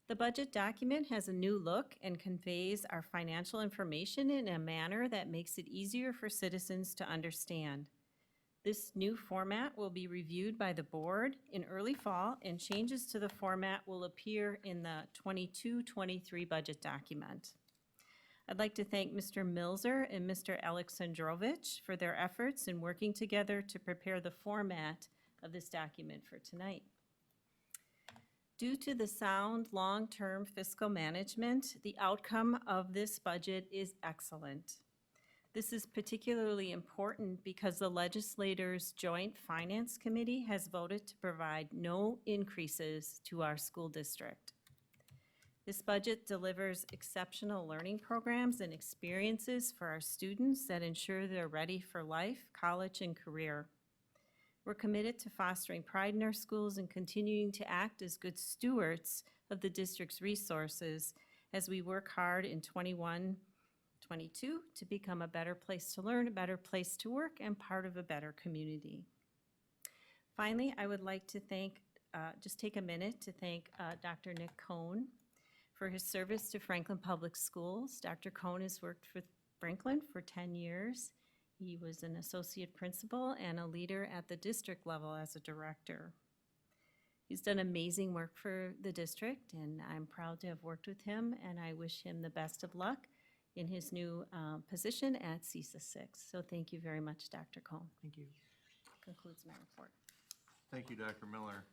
The budget document has a new look and conveys our financial information in a manner that makes it easier for citizens to understand. This new format will be reviewed by the board in early fall, and changes to the format will appear in the 22-23 budget document. I'd like to thank Mr. Milzer and Mr. Alexandrovich for their efforts in working together to prepare the format of this document for tonight. Due to the sound long-term fiscal management, the outcome of this budget is excellent. This is particularly important because the legislators' Joint Finance Committee has voted to provide no increases to our school district. This budget delivers exceptional learning programs and experiences for our students that ensure they're ready for life, college, and career. We're committed to fostering pride in our schools and continuing to act as good stewards of the district's resources as we work hard in 21-22 to become a better place to learn, a better place to work, and part of a better community. Finally, I would like to thank, just take a minute to thank Dr. Nick Cohn for his service to Franklin Public Schools. Dr. Cohn has worked with Franklin for 10 years. He was an associate principal and a leader at the district level as a director. He's done amazing work for the district, and I'm proud to have worked with him, and I wish him the best of luck in his new position at CISA 6. So thank you very much, Dr. Cohn. Thank you. Concludes my report. Thank you, Dr. Miller.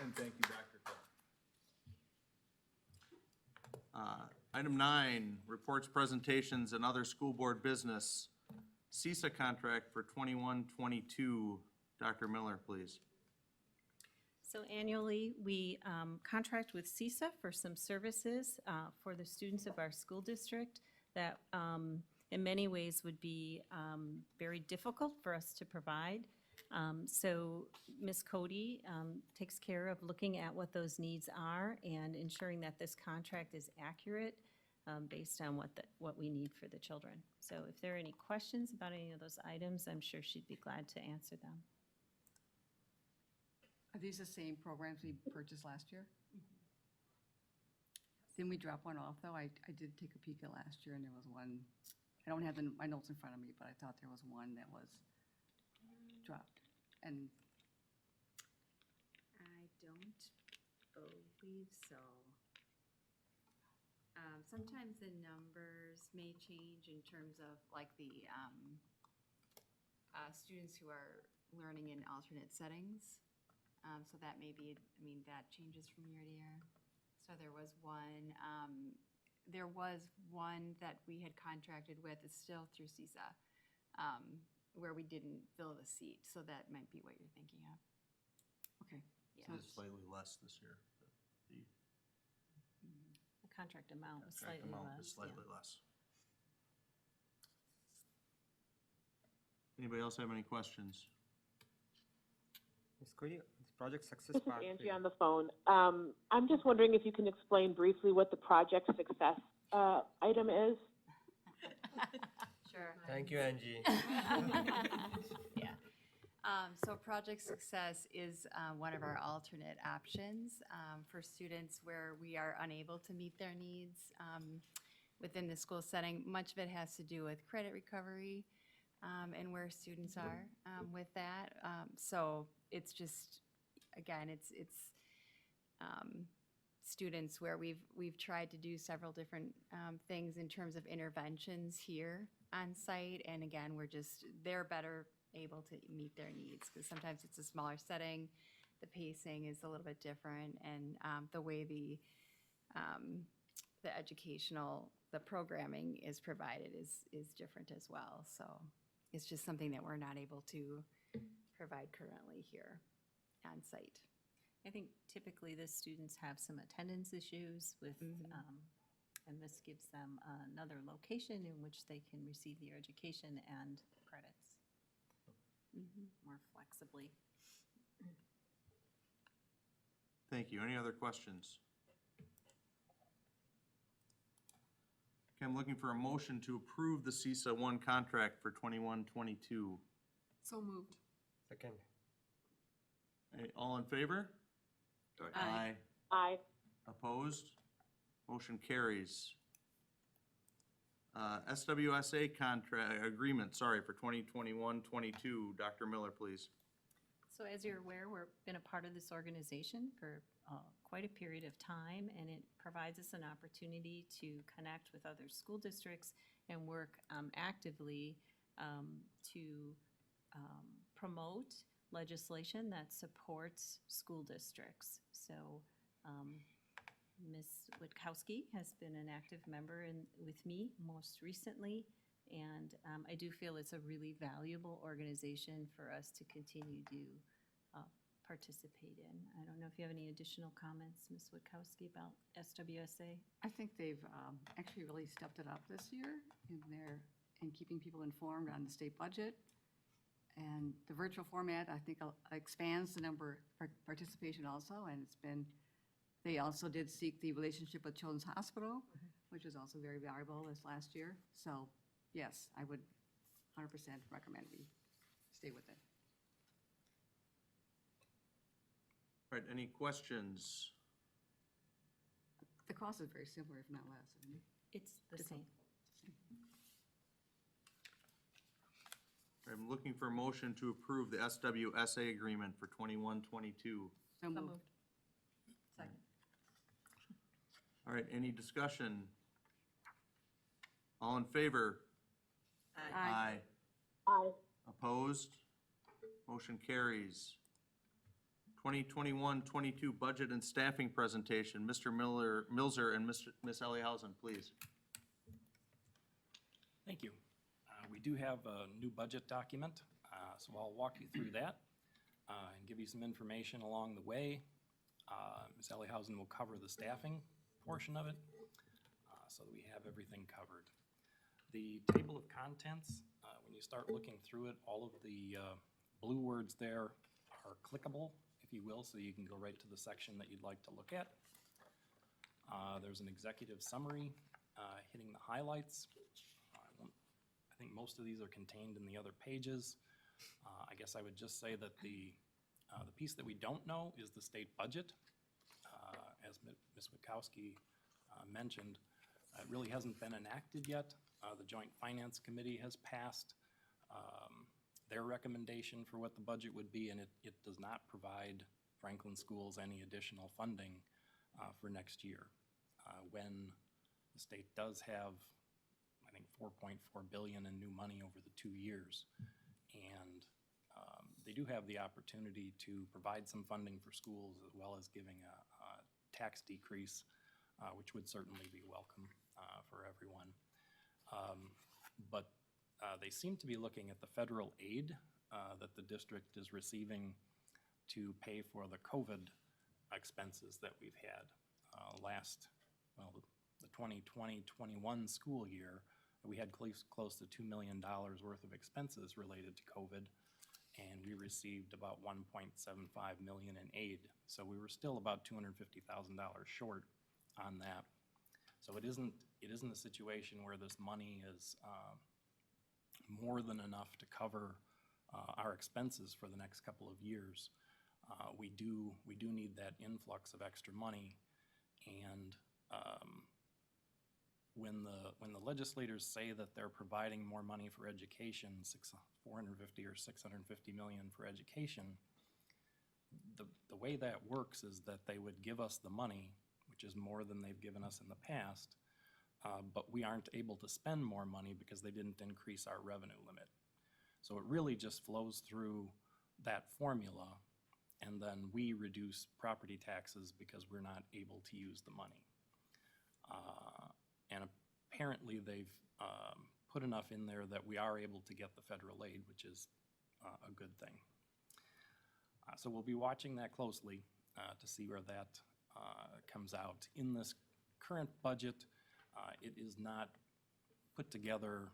And thank you, Dr. Cole. Item 9, reports, presentations, and other school board business. CISA contract for 21-22. Dr. Miller, please. So annually, we contract with CISA for some services for the students of our school district that in many ways would be very difficult for us to provide. So Ms. Cody takes care of looking at what those needs are and ensuring that this contract is accurate based on what we need for the children. So if there are any questions about any of those items, I'm sure she'd be glad to answer them. Are these the same programs we purchased last year? Didn't we drop one off, though? I did take a peek at last year, and there was one, I don't have my notes in front of me, but I thought there was one that was dropped. And I don't believe so. Sometimes the numbers may change in terms of like the students who are learning in alternate settings. So that may be, I mean, that changes from year to year. So there was one that we had contracted with, it's still through CISA, where we didn't fill the seat. So that might be what you're thinking of. Okay. Yeah. It's slightly less this year. The contract amount was Contract slightly amount less. is slightly less. Anybody else have any questions? Ms. Cody, this project success This is part. Angie on the phone. I'm just wondering if you can explain briefly what the project success item is? Sure. Thank you, Angie. Yeah. So Project Success is one of our alternate options for students where we are unable to meet their needs within the school setting. Much of it has to do with credit recovery and where students are with that. So it's just, again, it's students where we've tried to do several different things in terms of interventions here on site. And again, they're better able to meet their needs because sometimes it's a smaller setting, the pacing is a little bit different, and the way the programming is provided is different as well. So it's just something that we're not able to provide currently here on site. I think typically the students have some attendance issues with, and this gives them another location in which they can receive their education and credits more flexibly. Thank you. Any other questions? Okay, I'm looking for a motion to approve the CISA 1 contract for 21-22. So moved. Second. All in favor? Aye. Aye. Opposed? Motion carries. SWSA contract agreement, sorry, for 2021-22. Dr. Miller, please. So as you're aware, we've been a part of this organization for quite a period of time, and it provides us an opportunity to connect with other school districts and work actively to promote legislation that supports school districts. So Ms. Witkowski has been an active member with me most recently, and I do feel it's a really valuable organization for us to continue to participate in. I don't know if you have any additional comments, Ms. Witkowski, about SWSA? I think they've actually really stepped it up this year in keeping people informed on the state budget. And the virtual format, I think, expands the number of participation also, and they also did seek the relationship with Children's Hospital, which was also very valuable this last year. So, yes, I would 100% recommend we stay with it. All right, any questions? The cost is very similar, if not less. I mean, It's the same. I'm looking for a motion to approve the SWSA agreement for 21-22. So moved. Second. All right, any discussion? All in favor? Aye. Aye. Opposed? Motion carries. 2021-22 budget and staffing presentation. Mr. Milzer and Ms. Ellihausen, please. Thank you. We do have a new budget document, so I'll walk you through that and give you some information along the way. Ms. Ellihausen will cover the staffing portion of it, so that we have everything covered. The table of contents, when you start looking through it, all of the blue words there are clickable, if you will, so you can go right to the section that you'd like to look at. There's an executive summary hitting the highlights. I think most of these are contained in the other pages. I guess I would just say that the piece that we don't know is the state budget. As Ms. Witkowski mentioned, it really hasn't been enacted yet. The Joint Finance Committee has passed their recommendation for what the budget would be, and it does not provide Franklin schools any additional funding for next year. When the state does have, I think, $4.4 billion in new money over the 2 years, and they do have the opportunity to provide some funding for schools as well as giving a tax decrease, which would certainly be welcome for everyone. But they seem to be looking at the federal aid that the district is receiving to pay for the COVID expenses that we've had. The 2020-21 school year, we had close to $2 million worth of expenses related to COVID, and we received about $1.75 million in aid. So we were still about $250,000 short on that. So it isn't a situation where this money is more than enough to cover our expenses for the next couple of years. We do need that influx of extra money, and when the legislators say that they're providing more money for education, $450 or $650 million for education, the way that works is that they would give us the money, which is more than they've given us in the past, but we aren't able to spend more money because they didn't increase our revenue limit. So it really just flows through that formula, and then we reduce property taxes because we're not able to use the money. And apparently they've put enough in there that we are able to get the federal aid, which is a good thing. So we'll be watching that closely to see where that comes out. In this current budget, it is not put together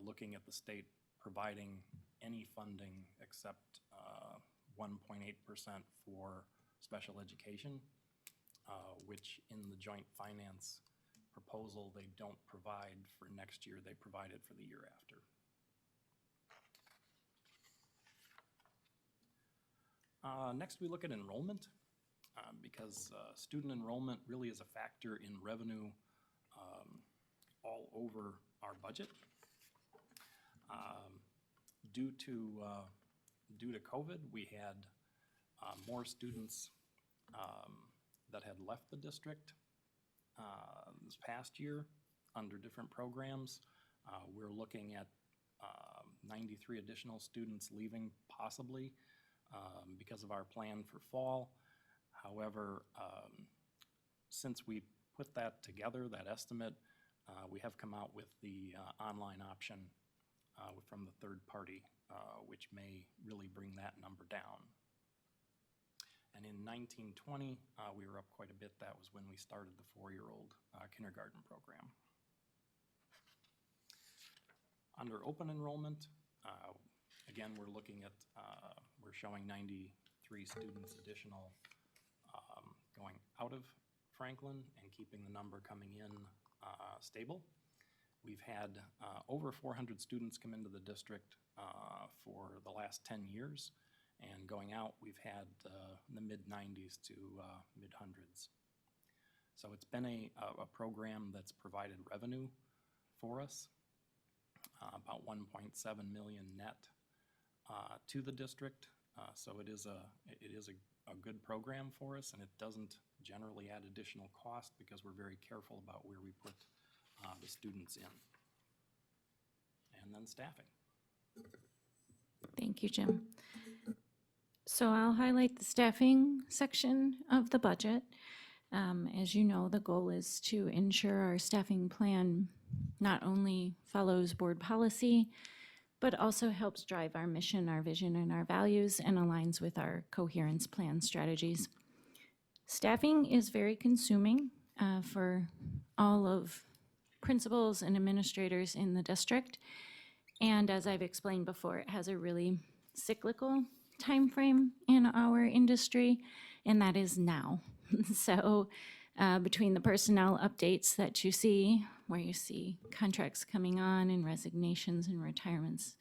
looking at the state providing any funding except 1.8% for special education, which in the joint finance proposal they don't provide for next year, they provide it for the year after. Next we look at enrollment, because student enrollment really is a factor in revenue all over our budget. Due to COVID, we had more students that had left the district this past year under different programs. We're looking at 93 additional students leaving possibly because of our plan for fall. However, since we put that together, that estimate, we have come out with the online option from the third party, which may really bring that number down. And in 1920, we were up quite a bit. That was when we started the 4-year-old kindergarten program. Under open enrollment, again, we're looking at, we're showing 93 students additional going out of Franklin and keeping the number coming in stable. We've had over 400 students come into the district for the last 10 years, and going out, we've had in the mid-90s to mid-hundreds. So it's been a program that's provided revenue for us, about 1.7 million net to the district. So it is a good program for us, and it doesn't generally add additional cost because we're very careful about where we put the students in. And then staffing. Thank you, Jim. So I'll highlight the staffing section of the budget. As you know, the goal is to ensure our staffing plan not only follows board policy, but also helps drive our mission, our vision, and our values, and aligns with our coherence plan strategies. Staffing is very consuming for all of principals and administrators in the district. And as I've explained before, it has a really cyclical time frame in our industry, and that is now. So between the personnel updates that you see, where you see contracts coming on and resignations and retirements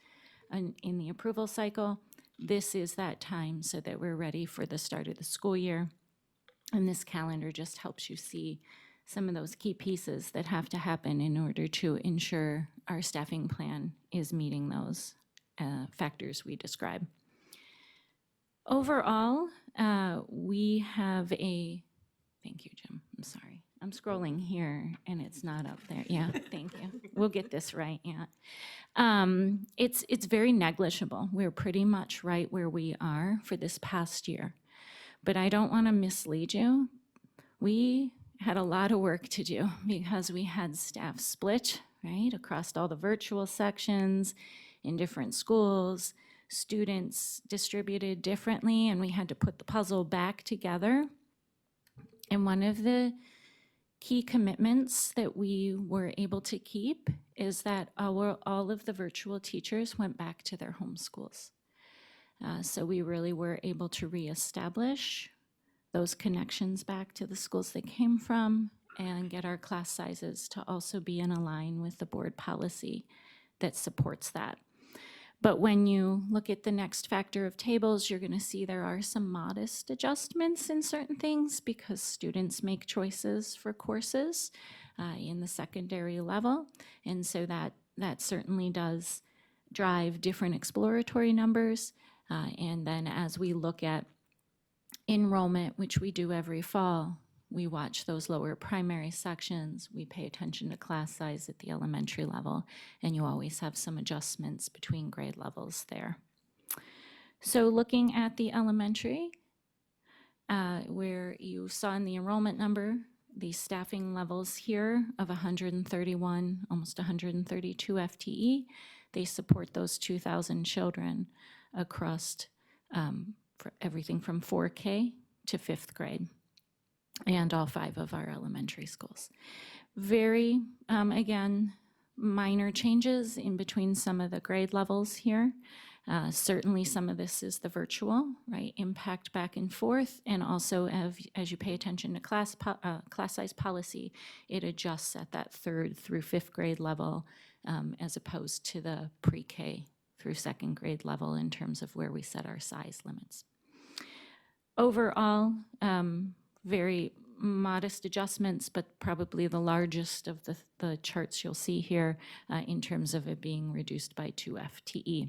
in the approval cycle, this is that time so that we're ready for the start of the school year. And this calendar just helps you see some of those key pieces that have to happen in order to ensure our staffing plan is meeting those factors we describe. Overall, we have thank you, Jim, I'm sorry. I'm scrolling here and it's not up there. Yeah, thank you. We'll get this right, yeah. It's very negligible. We're pretty much right where we are for this past year. But I don't want to mislead you. We had a lot of work to do because we had staff split, right, across all the virtual sections in different schools, students distributed differently, and we had to put the puzzle back together. And one of the key commitments that we were able to keep is that all of the virtual teachers went back to their home schools. So we really were able to reestablish those connections back to the schools they came from and get our class sizes to also be in line with the board policy that supports that. But when you look at the next factor of tables, you're going to see there are some modest adjustments in certain things because students make choices for courses in the secondary level. And so that certainly does drive different exploratory numbers. And then as we look at enrollment, which we do every fall, we watch those lower primary sections. We pay attention to class size at the elementary level, and you always have some adjustments between grade levels there. So looking at the elementary, where you saw in the enrollment number, the staffing levels here of 131, almost 132 FTE, they support those 2,000 children across for everything from 4K to 5th grade, and all 5 of our elementary schools. Very, again, minor changes in between some of the grade levels here. Certainly some of this is the virtual, right, impact back and forth, and also as you pay attention to class size policy, it adjusts at that 3rd through 5th grade level as opposed to the pre-K through 2nd grade level in terms of where we set our size limits. Overall, very modest adjustments, but probably the largest of the charts you'll see here in terms of it being reduced by 2 FTE.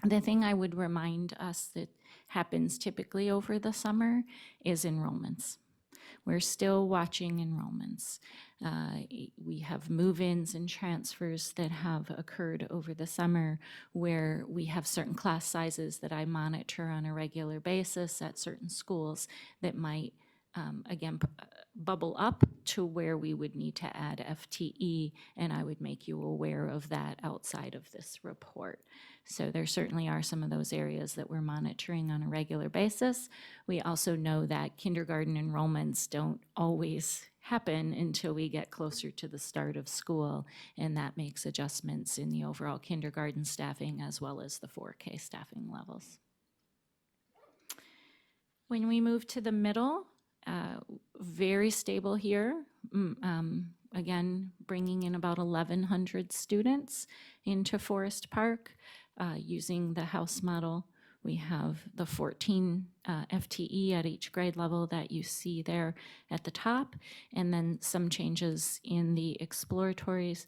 The thing I would remind us that happens typically over the summer is enrollments. We're still watching enrollments. We have move-ins and transfers that have occurred over the summer where we have certain class sizes that I monitor on a regular basis at certain schools that might, again, bubble up to where we would need to add FTE, and I would make you aware of that outside of this report. So there certainly are some of those areas that we're monitoring on a regular basis. We also know that kindergarten enrollments don't always happen until we get closer to the start of school, and that makes adjustments in the overall kindergarten staffing as well as the 4K staffing levels. When we move to the middle, very stable here. again, bringing in about 1,100 students into Forest Park using the house model. We have the 14 FTE at each grade level that you see there at the top, and then some changes in the exploratories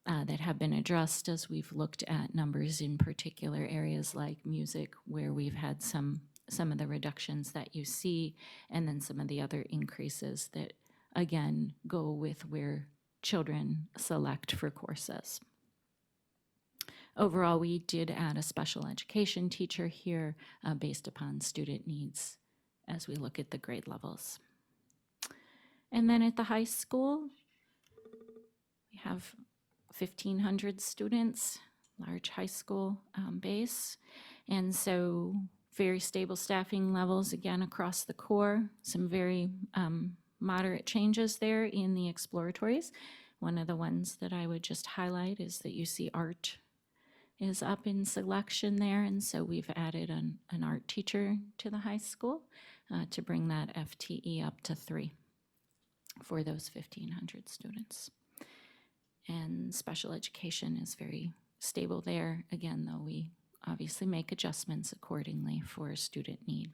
that have been addressed as we've looked at numbers in particular areas like music, where we've had some of the reductions that you see, and then some of the other increases that, again, go with where children select for courses. Overall, we did add a special education teacher here based upon student needs as we look at the grade levels. And then at the high school, we have 1,500 students, large high school base. And so very stable staffing levels again across the core, some very moderate changes there in the exploratories. One of the ones that I would just highlight is that you see art is up in selection there, and so we've added an art teacher to the high school to bring that FTE up to 3 for those 1,500 students. And special education is very stable there, again, though we obviously make adjustments accordingly for student need.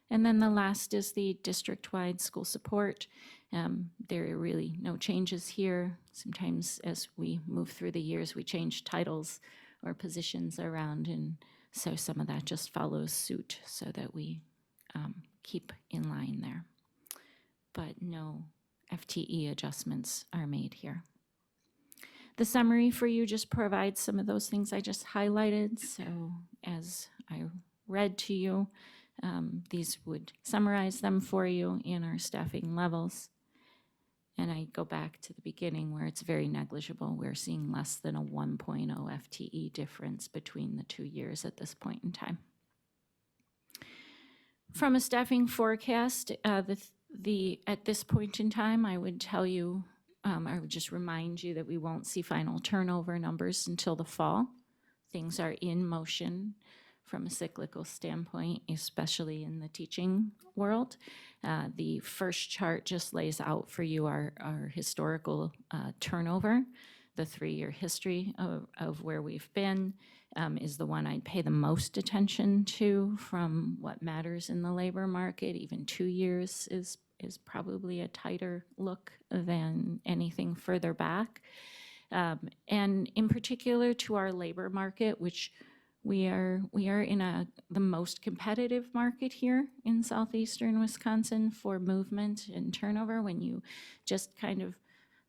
And then the last is the district-wide school support. There are really no changes here. Sometimes as we move through the years, we change titles or positions around, and so some of that just follows suit so that we keep in line there. But no FTE adjustments are made here. The summary for you just provides some of those things I just highlighted. So as I read to you, these would summarize them for you in our staffing levels. And I go back to the beginning where it's very negligible. We're seeing less than a 1.0 FTE difference between the 2 years at this point in time. From a staffing forecast, at this point in time, I would tell you, I would just remind you that we won't see final turnover numbers until the fall. Things are in motion from a cyclical standpoint, especially in the teaching world. The first chart just lays out for you our historical turnover. The 3-year history of where we've been is the one I'd pay the most attention to from what matters in the labor market. Even 2 years is probably a tighter look than anything further back. And in particular to our labor market, which we are in the most competitive market here in southeastern Wisconsin for movement and turnover. When you just kind of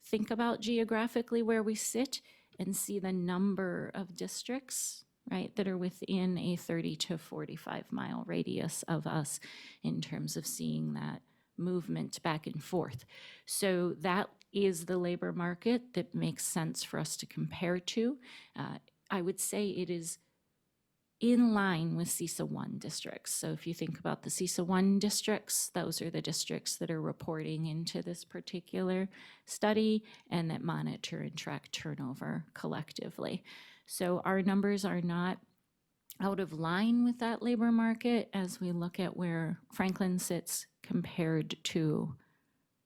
think about geographically where we sit and see the number of districts, right, that are within a 30 to 45 mile radius of us in terms of seeing that movement back and forth. So that is the labor market that makes sense for us to compare to. I would say it is in line with CISA 1 districts. So if you think about the CISA 1 districts, those are the districts that are reporting into this particular study and that monitor and track turnover collectively. So our numbers are not out of line with that labor market as we look at where Franklin sits compared to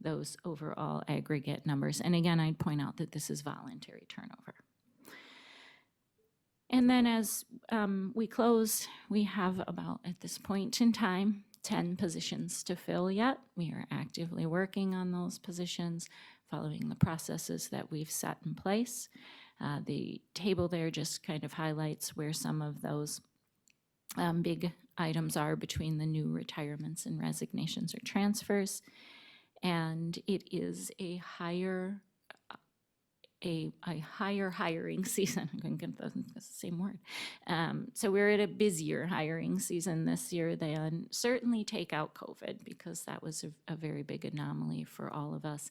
those overall aggregate numbers. And again, I'd point out that this is voluntary turnover. And then as we close, we have about, at this point in time, 10 positions to fill yet. We are actively working on those positions, following the processes that we've set in place. The table there just kind of highlights where some of those big items are between the new retirements and resignations or transfers. And it is a higher hiring season. I'm going to get the same word. So we're at a busier hiring season this year than certainly take out COVID, because that was a very big anomaly for all of us,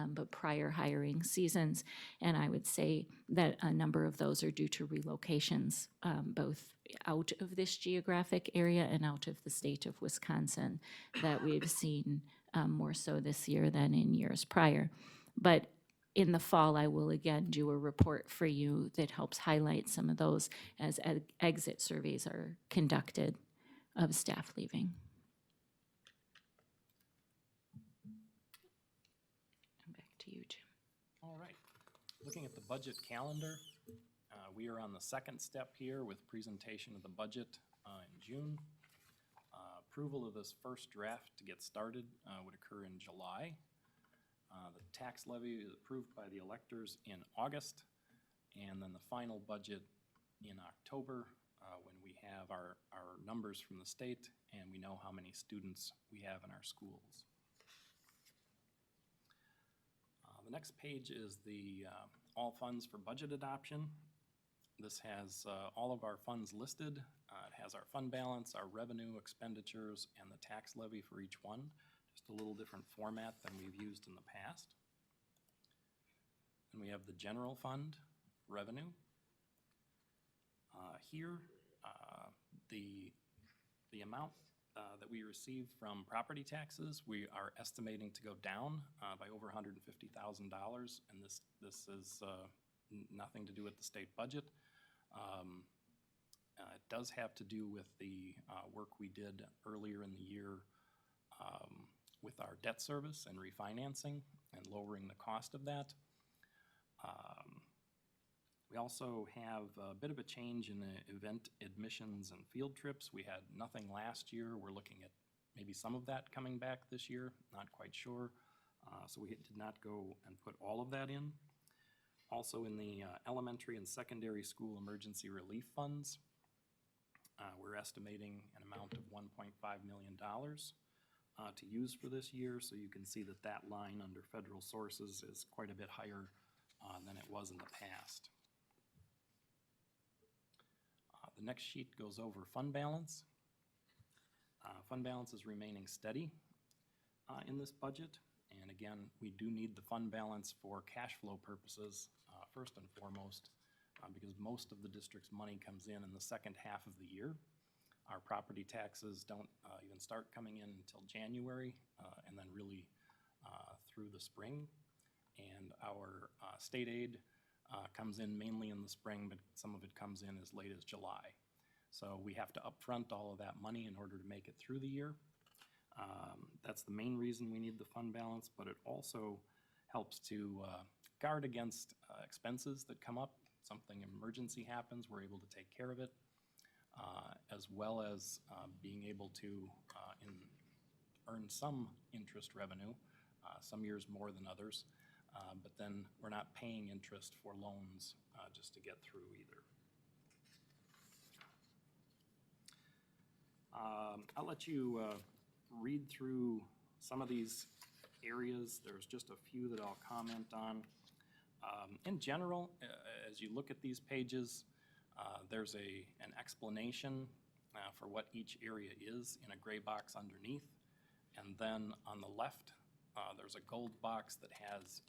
but prior hiring seasons. And I would say that a number of those are due to relocations, both out of this geographic area and out of the state of Wisconsin, that we've seen more so this year than in years prior. But in the fall, I will again do a report for you that helps highlight some of those as exit surveys are conducted of staff leaving. Back to you, Jim. right. Looking at the budget calendar, we are on the second step here with presentation of the budget in June. Approval of this first draft to get started would occur in July. The tax levy is approved by the electors in August, and then the final budget in October when we have our numbers from the state and we know how many students we have in our schools. The next page is the all funds for budget adoption. This has all of our funds listed. It has our fund balance, our revenue, expenditures, and the tax levy for each one. Just a little different format than we've used in the past. And we have the general fund revenue. Here, the amount that we receive from property taxes, we are estimating to go down by over $150,000, and this is nothing to do with the state budget. It does have to do with the work we did earlier in the year with our debt service and refinancing and lowering the cost of that. We also have a bit of a change in the event admissions and field trips. We had nothing last year. We're looking at maybe some of that coming back this year, not quite sure. So we did not go and put all of that in. Also in the elementary and secondary school emergency relief funds, we're estimating an amount of $1.5 million to use for this year. So you can see that that line under federal sources is quite a bit higher than it was in the past. The next sheet goes over fund balance. Fund balance is remaining steady in this budget. And again, we do need the fund balance for cash flow purposes, first and foremost, because most of the district's money comes in the second half of the year. Our property taxes don't even start coming in until January, and then really through the spring. And our state aid comes in mainly in the spring, but some of it comes in as late as July. So we have to upfront all of that money in order to make it through the year. That's the main reason we need the fund balance, but it also helps to guard against expenses that come up. Something emergency happens, we're able to take care of it, as well as being able to earn some interest revenue, some years more than others. But then we're not paying interest for loans just to get through either. I'll let you read through some of these areas. There's just a few that I'll comment on. In general, as you look at these pages, there's an explanation for what each area is in a gray box underneath. And then on the left, there's a gold box that has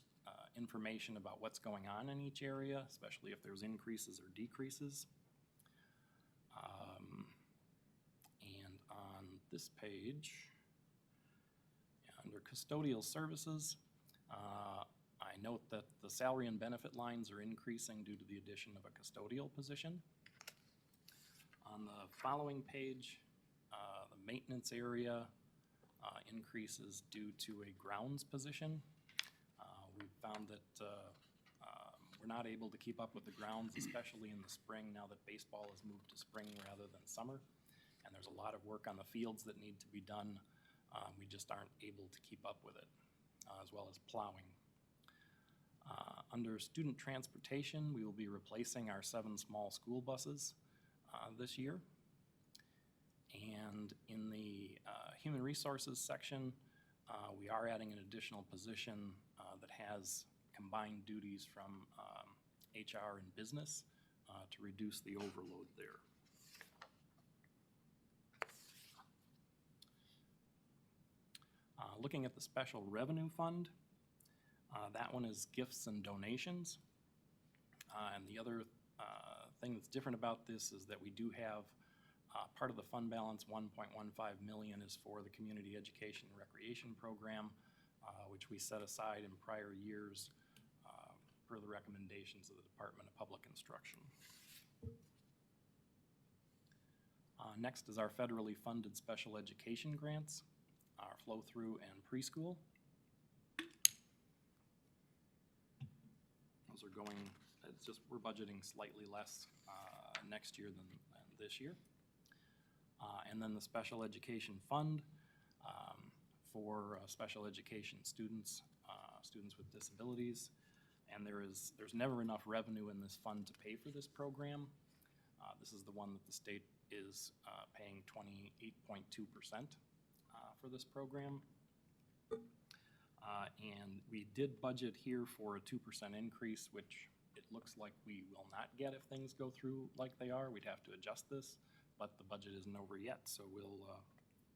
information about what's going on in each area, especially if there's increases or decreases. And on this page, under custodial services, I note that the salary and benefit lines are increasing due to the addition of a custodial position. On the following page, the maintenance area increases due to a grounds position. We found that we're not able to keep up with the grounds, especially in the spring, now that baseball has moved to spring rather than summer. And there's a lot of work on the fields that need to be done. We just aren't able to keep up with it, as well as plowing. Under student transportation, we will be replacing our 7 small school buses this year. And in the human resources section, we are adding an additional position that has combined duties from HR and business to reduce the overload there. Looking at the special revenue fund, that one is gifts and donations. And the other thing that's different about this is that we do have part of the fund balance, $1.15 million, is for the community education and recreation program, which we set aside in prior years per the recommendations of the Department of Public Instruction. Next is our federally funded special education grants, our flow-through and preschool. those are going, it's just, we're budgeting slightly less next year than this year. And then the special education fund for special education students, students with disabilities. And there's never enough revenue in this fund to pay for this program. This is the one that the state is paying 28.2% for this program. And we did budget here for a 2% increase, which it looks like we will not get if things go through like they are. We'd have to adjust this, but the budget isn't over yet, so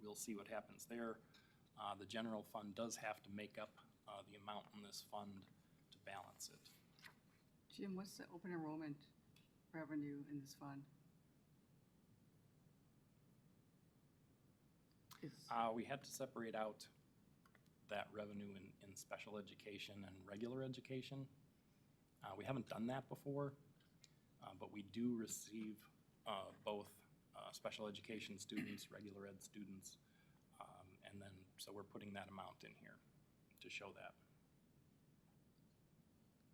we'll see what happens there. The general fund does have to make up the amount in this fund to balance it. Jim, what's the open enrollment revenue in this fund? We had to separate out that revenue in special education and regular education. We haven't done that before, but we do receive both special education students, regular ed students, and then, so we're putting that amount in here to show that.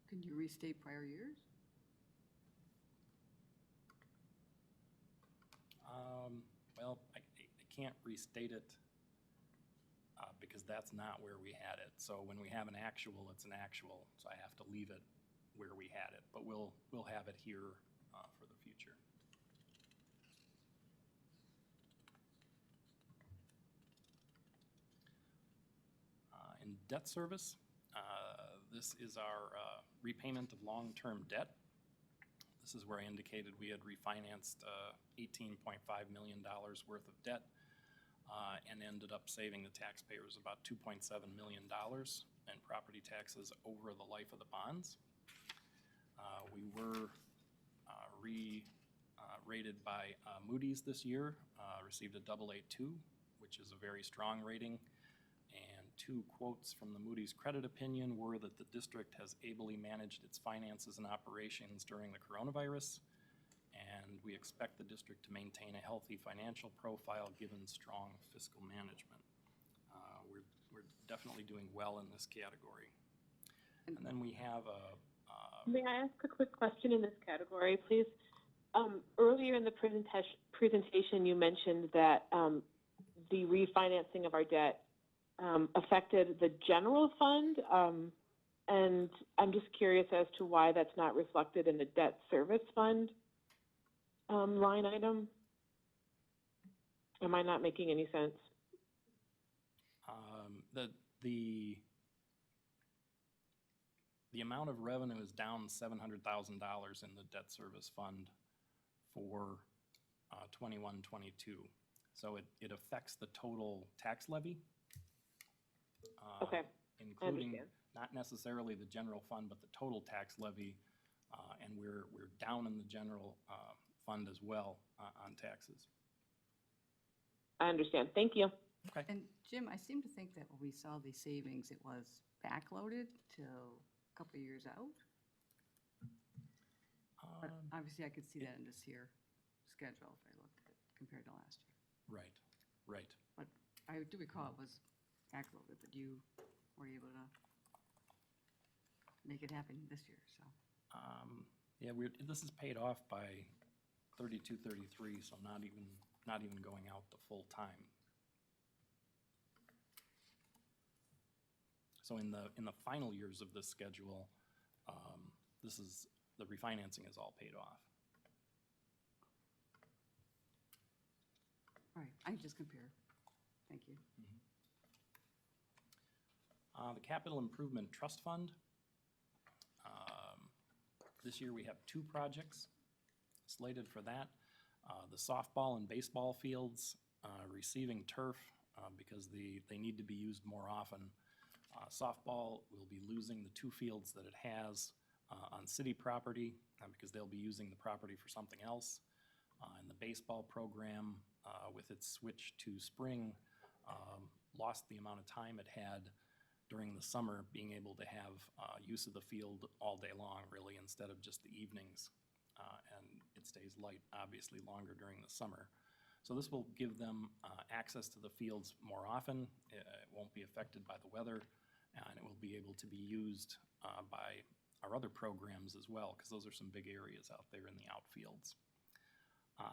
Can you restate prior years? Well, I can't restate it because that's not where we had it. So when we have an actual, it's an actual, so I have to leave it where we had it, but we'll have it here for the future. In debt service, this is our repayment of long-term debt. This is where I indicated we had refinanced $18.5 million worth of debt and ended up saving the taxpayers about $2.7 million in property taxes over the life of the bonds. We were rated by Moody's this year, received a AA2, which is a very strong rating. And two quotes from the Moody's credit opinion were that the district has ably managed its finances and operations during the coronavirus, and we expect the district to maintain a healthy financial profile given strong fiscal management. We're definitely doing well in this category. And then we have a May I ask a quick question in this category, please? Earlier in the presentation, you mentioned that the refinancing of our debt affected the general fund, and I'm just curious as to why that's not reflected in the debt service fund line item. Am I not making any sense? The amount of revenue is down $700,000 in the debt service fund for 21-22. So it affects the total tax levy. Okay. Including not necessarily the general fund, but the total tax levy, and we're down in the general fund as well on taxes. I understand. Thank you. Okay. And Jim, I seem to think that when we saw these savings, it was backloaded till a couple of years out. But obviously, I could see that in this year schedule if I looked at it compared to last year. Right, right. But I do recall it was backloaded, but you were able to make it happen this year, so. Yeah, this is paid off by 32, 33, so not even going out the full time. So in the final years of this schedule, the refinancing is all paid off. All right, I just compare. Thank you. The Capital Improvement Trust Fund. This year we have 2 projects slated for that. The softball and baseball fields receiving turf because they need to be used more often. Softball will be losing the 2 fields that it has on city property because they'll be using the property for something else. And the baseball program, with its switch to spring, lost the amount of time it had during the summer, being able to have use of the field all day long, really, instead of just the evenings. And it stays light, obviously, longer during the summer. So this will give them access to the fields more often. It won't be affected by the weather, and it will be able to be used by a our other programs as well, because those are some big areas out there in the outfields.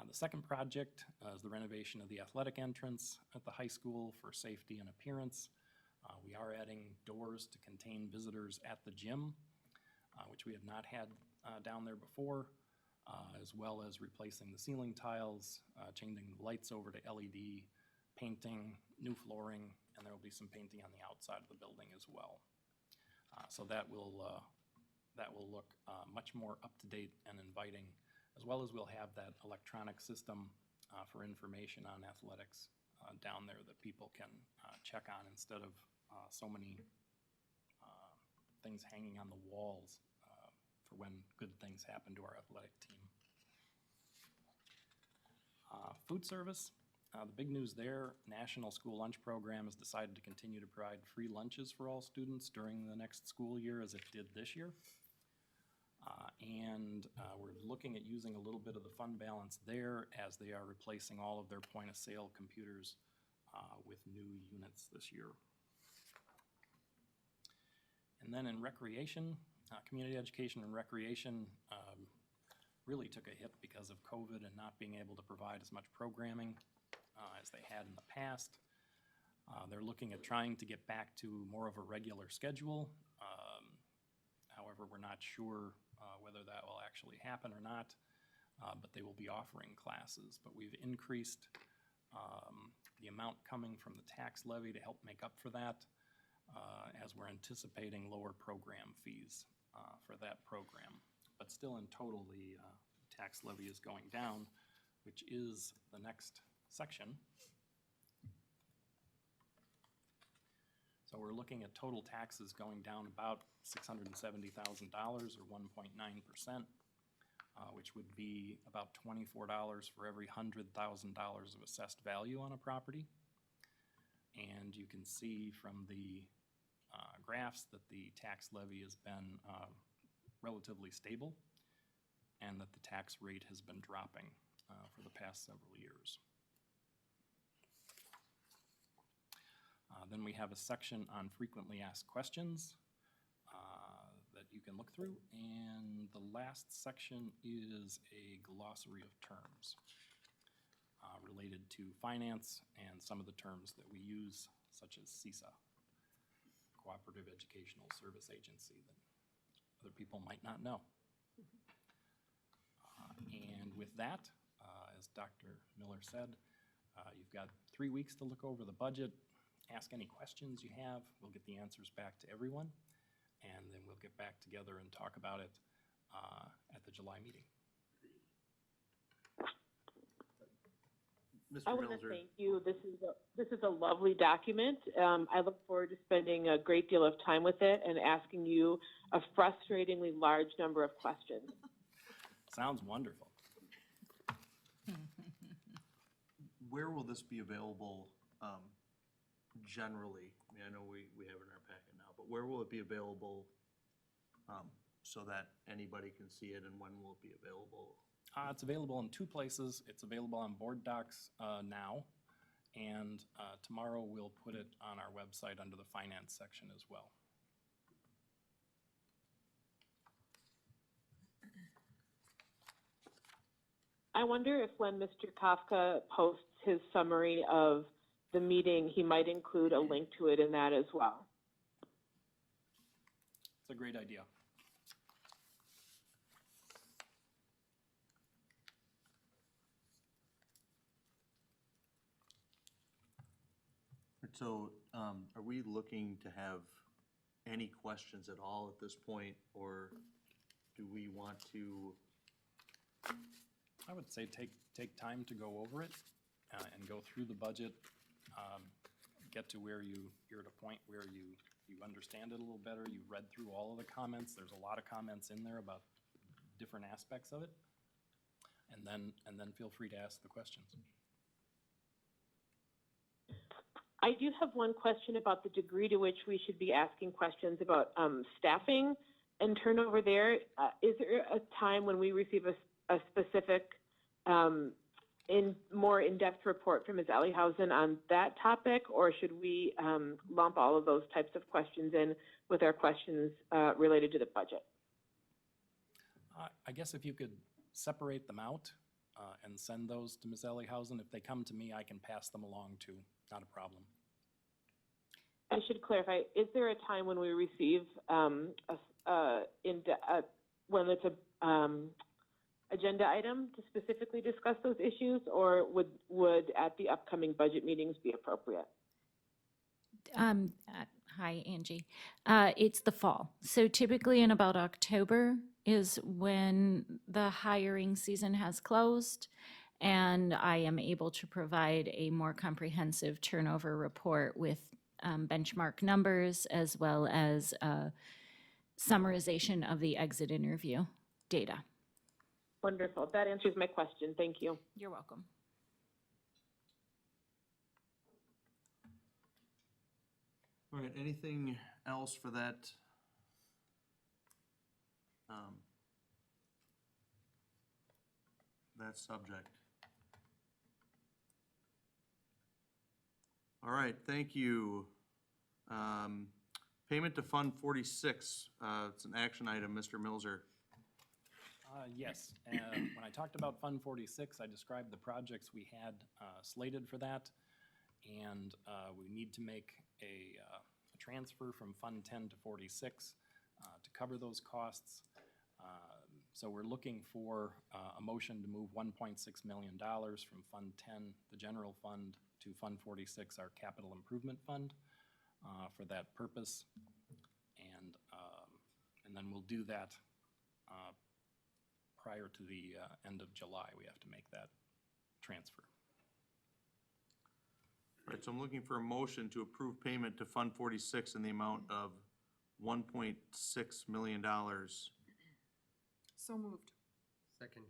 The second project is the renovation of the athletic entrance at the high school for safety and appearance. We are adding doors to contain visitors at the gym, which we have not had down there before, as well as replacing the ceiling tiles, changing the lights over to LED, painting, new flooring, and there will be some painting on the outside of the building as well. So that will look much more up-to-date and inviting, as well as we'll have that electronic system for information on athletics down there that people can check on instead of so many things hanging on the walls for when good things happen to our athletic team. Food service, the big news there, National School Lunch Program has decided to continue to provide free lunches for all students during the next school year as it did this year. And we're looking at using a little bit of the fund balance there as they are replacing all of their point-of-sale computers with new units this year. And then in recreation, community education and recreation really took a hit because of COVID and not being able to provide as much programming as they had in the past. They're looking at trying to get back to more of a regular schedule. However, we're not sure whether that will actually happen or not, but they will be offering classes. But we've increased the amount coming from the tax levy to help make up for that, as we're anticipating lower program fees for that program. But still, in total, the tax levy is going down, which is the next section. So we're looking at total taxes going down about $670,000 or 1.9%, which would be about $24 for every $100,000 of assessed value on a property. And you can see from the graphs that the tax levy has been relatively stable and that the tax rate has been dropping for the past several years. Then we have a section on frequently asked questions that you can look through, and the last section is a glossary of terms related to finance and some of the terms that we use, such as CESA, Cooperative Educational Service Agency, that other people might not know. And with that, as Dr. Miller said, you've got 3 weeks to look over the budget, ask any questions you have. We'll get the answers back to everyone, and then we'll get back together and talk about it at the July meeting. I want to thank you. This is a lovely document. I look forward to spending a great deal of time with it and asking you a frustratingly large number of questions. Sounds wonderful. Where will this be available generally? I mean, I know we have it in our packet now, but where will it be available so that anybody can see it, and when will it be available? It's available in 2 places. It's available on Board Docs now, and tomorrow we'll put it on our website under the finance section as well. I wonder if when Mr. Kafka posts his summary of the meeting, he might include a link to it in that as well. It's a great idea. So are we looking to have any questions at all at this point, or do we want to? I would say take time to go over it and go through the budget, get to where you're at a point where you understand it a little better. You've read through all of the comments. There's a lot of comments in there about different aspects of it, and then feel free to ask the questions. I do have one question about the degree to which we should be asking questions about staffing and turnover there. Is there a time when we receive a specific more in-depth report from Ms. Ellihausen on that topic, or should we lump all of those types of questions in with our questions related to the budget? I guess if you could separate them out and send those to Ms. Ellihausen. If they come to me, I can pass them along too, not a problem. I should clarify, is there a time when we receive, when it's a agenda item to specifically discuss those issues, or would at the upcoming budget meetings be appropriate? Hi, Angie. It's the fall. So typically in about October is when the hiring season has closed, and I am able to provide a more comprehensive turnover report with benchmark numbers as well as summarization of the exit interview data. Wonderful. That answers my question. Thank you. You're welcome. All right, anything else for that? That subject. All right, thank you. Payment to Fund 46, it's an action item, Mr. Milzer. Yes, when I talked about Fund 46, I described the projects we had slated for that, and we need to make a transfer from Fund 10 to 46 to cover those costs. So we're looking for a motion to move $1.6 million from Fund 10, the general fund, to Fund 46, our capital improvement fund, for that purpose. And then we'll do that prior to the end of July. We have to make that transfer. All right, so I'm looking for a motion to approve payment to Fund 46 in the amount of $1.6 million. So moved. Second.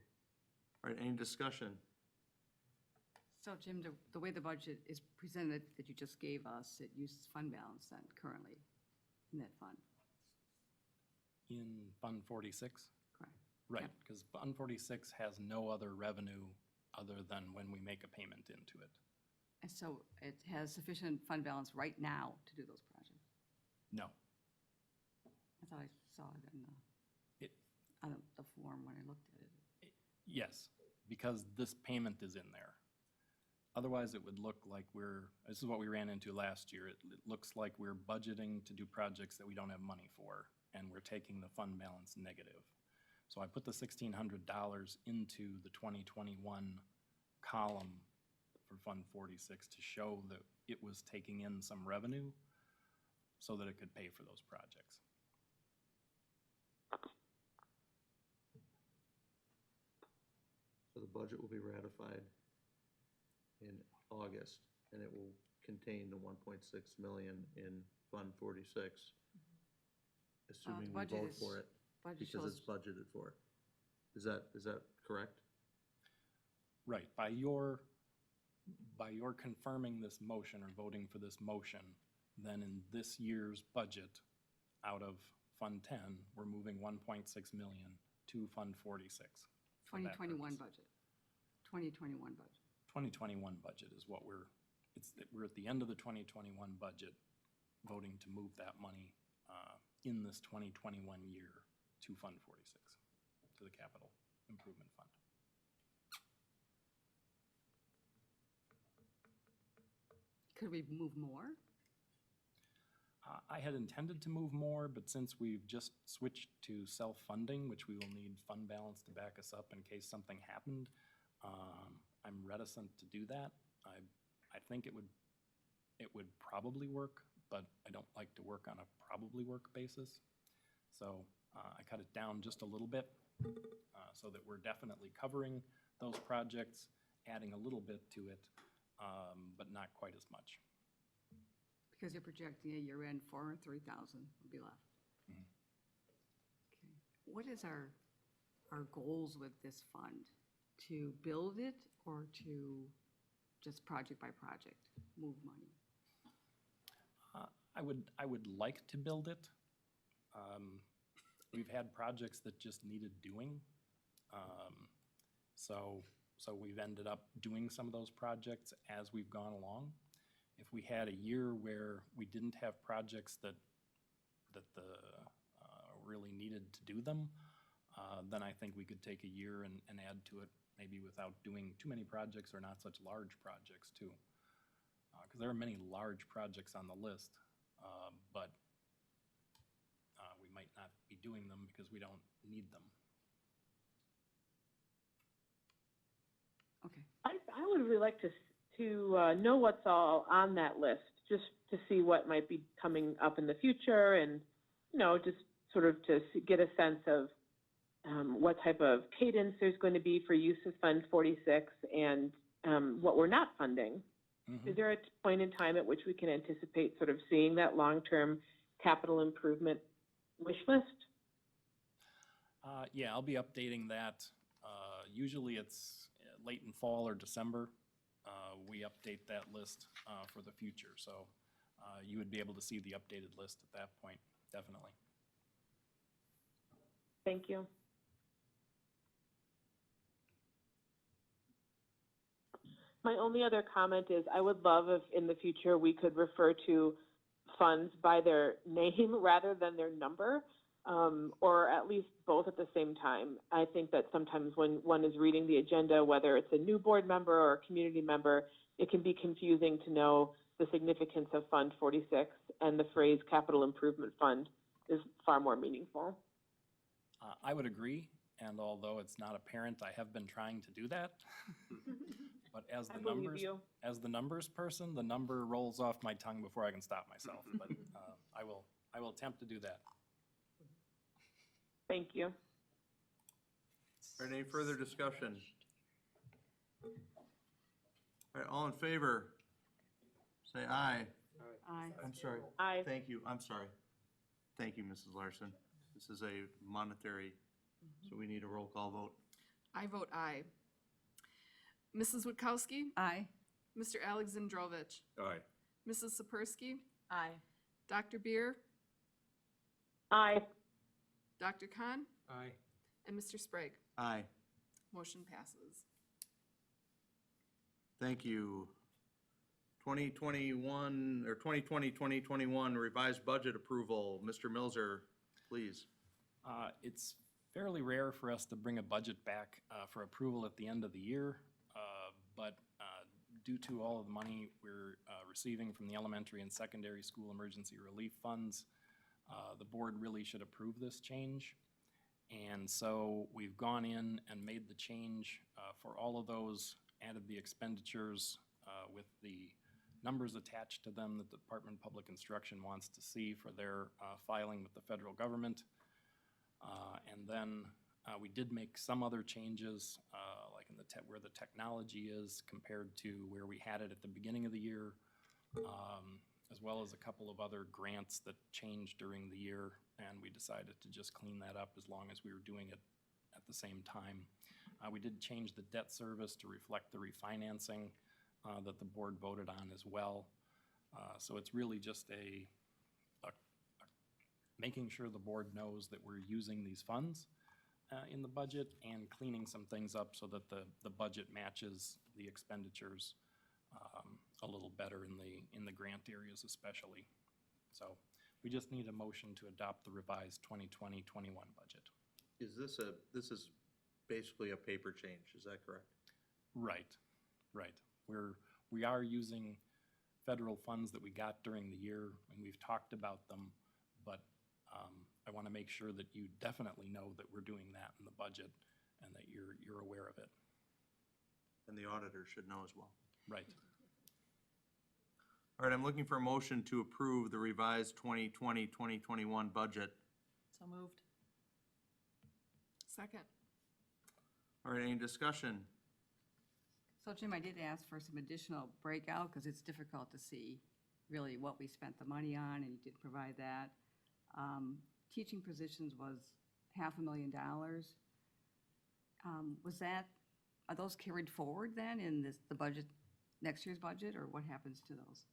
All right, any discussion? So Jim, the way the budget is presented that you just gave us, it uses fund balance then currently in that fund. In Fund 46? Correct. Right, Yep. because Fund 46 has no other revenue other than when we make a payment into it. And so it has sufficient fund balance right now to do those projects. No. I thought I saw it in on the form when I looked at it. Yes, because this payment is in there. Otherwise, it would look like this is what we ran into last year. It looks like we're budgeting to do projects that we don't have money for, and we're taking the fund balance negative. So I put the $1,600 into the 2021 column for Fund 46 to show that it was taking in some revenue so that it could pay for those projects. So the budget will be ratified in August, and it will contain the 1.6 million in Fund 46, assuming we budget vote is- for it, budget because shows- it's budgeted for. Is that correct? Right, by your confirming this motion or voting for this motion, then in this year's budget, out of Fund 10, we're moving 1.6 million to Fund 46. for that 2021 purpose. budget. 2021 budget. 2021 budget is what we're at the end of the 2021 budget, voting to move that money in this 2021 year to Fund 46, to the Capital Improvement Fund. Could we move more? I had intended to move more, but since we've just switched to self-funding, which we will need fund balance to back us up in case something happened, I'm reticent to do that. I think it would probably work, but I don't like to work on a probably work basis. So I cut it down just a little bit so that we're definitely covering those projects, adding a little bit to it, but not quite as much. Because you're projecting a year-end 403,000 will be left. Mhm. Okay. What is our goals with this fund? To build it or to just project by project, move money? I would like to build it. We've had projects that just needed doing. So we've ended up doing some of those projects as we've gone along. If we had a year where we didn't have projects that really needed to do them, then I think we could take a year and add to it, maybe without doing too many projects or not such large projects too. Because there are many large projects on the list, but we might not be doing them because we don't need them. Okay. I would really like to know what's all on that list, just to see what might be coming up in the future, and just sort of to get a sense of what type of cadence there's going to be for use of Fund 46 and what we're not funding. Is there a point in time at which we can anticipate sort of seeing that long-term capital improvement wish list? Yeah, I'll be updating that. Usually it's late in fall or December. We update that list for the future. So you would be able to see the updated list at that point, definitely. Thank you. My only other comment is I would love if in the future we could refer to funds by their name rather than their number, or at least both at the same time. I think that sometimes when one is reading the agenda, whether it's a new board member or a community member, it can be confusing to know the significance of Fund 46, and the phrase Capital Improvement Fund is far more meaningful. I would agree, and although it's not apparent, I have been trying to do that. But as the numbers person, the number rolls off my tongue before I can stop myself. But I will attempt to do that. Thank you. All right, any further discussion? All right, all in favor, say aye. Aye. I'm sorry. Aye. Thank you, I'm sorry. Thank you, Mrs. Larson. This is a monetary, so we need a roll call vote. I vote aye. Mrs. Witkowski? Aye. Mr. Alexandrovich? Aye. Mrs. Sapersky? Aye. Dr. Beer? Aye. Dr. Khan? Aye. And Mr. Sprague? Aye. Motion passes. Thank you. 2021, or 2020-2021 revised budget approval. Mr. Milzer, please. It's fairly rare for us to bring a budget back for approval at the end of the year, but due to all of the money we're receiving from the elementary and secondary school emergency relief funds, the board really should approve this change. And so we've gone in and made the change for all of those, added the expenditures with the numbers attached to them that the Department of Public Instruction wants to see for their filing with the federal government. And then we did make some other changes, like in where the technology is compared to where we had it at the beginning of the year, as well as a couple of other grants that changed during the year, and we decided to just clean that up as long as we were doing it at the same time. We did change the debt service to reflect the refinancing that the board voted on as well. So it's really just making sure the board knows that we're using these funds in the budget and cleaning some things up so that the budget matches the expenditures a little better in the grant areas especially. So we just need a motion to adopt the revised 2020-21 budget. Is this is basically a paper change, is that correct? Right. We are using federal funds that we got during the year, and we've talked about them, but I want to make sure that you definitely know that we're doing that in the budget and that you're aware of it. And the auditor should know as well. Right. All right, I'm looking for a motion to approve the revised 2020-2021 budget. So moved. Second. All right, any discussion? So Jim, I did ask for some additional breakout because it's difficult to see really what we spent the money on, and you did provide that. Teaching positions was $500,000. Are those carried forward then in the budget, next year's budget, or what happens to those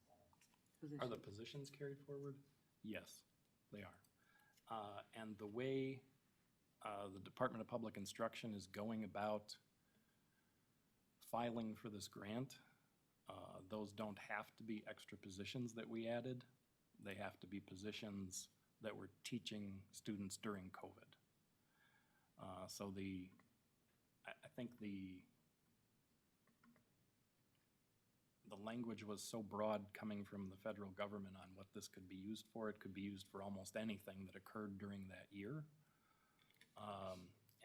positions? Are the positions carried forward? Yes, they are. And the way the Department of Public Instruction is going about filing for this grant, those don't have to be extra positions that we added. They have to be positions that were teaching students during COVID. So I think the language was so broad coming from the federal government on what this could be used for. It could be used for almost anything that occurred during that year.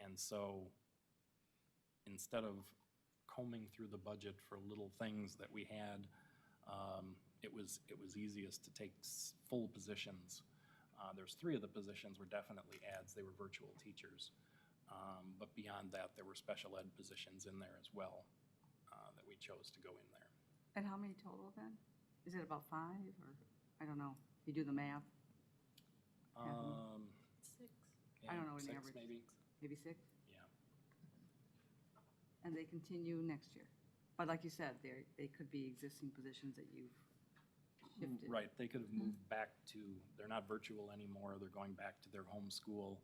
And so instead of combing through the budget for little things that we had, it was easiest to take full positions. There's 3 of the positions were definitely ads. They were virtual teachers. But beyond that, there were special ed positions in there as well that we chose to go in there. And how many total then? Is it about 5 or, I don't know, you do the math? 6. I don't know, an 6 average. maybe. Maybe 6? Yeah. And they continue next year. But like you said, they could be existing positions that you've shifted. Right, they could have moved back to, they're not virtual anymore, they're going back to their home school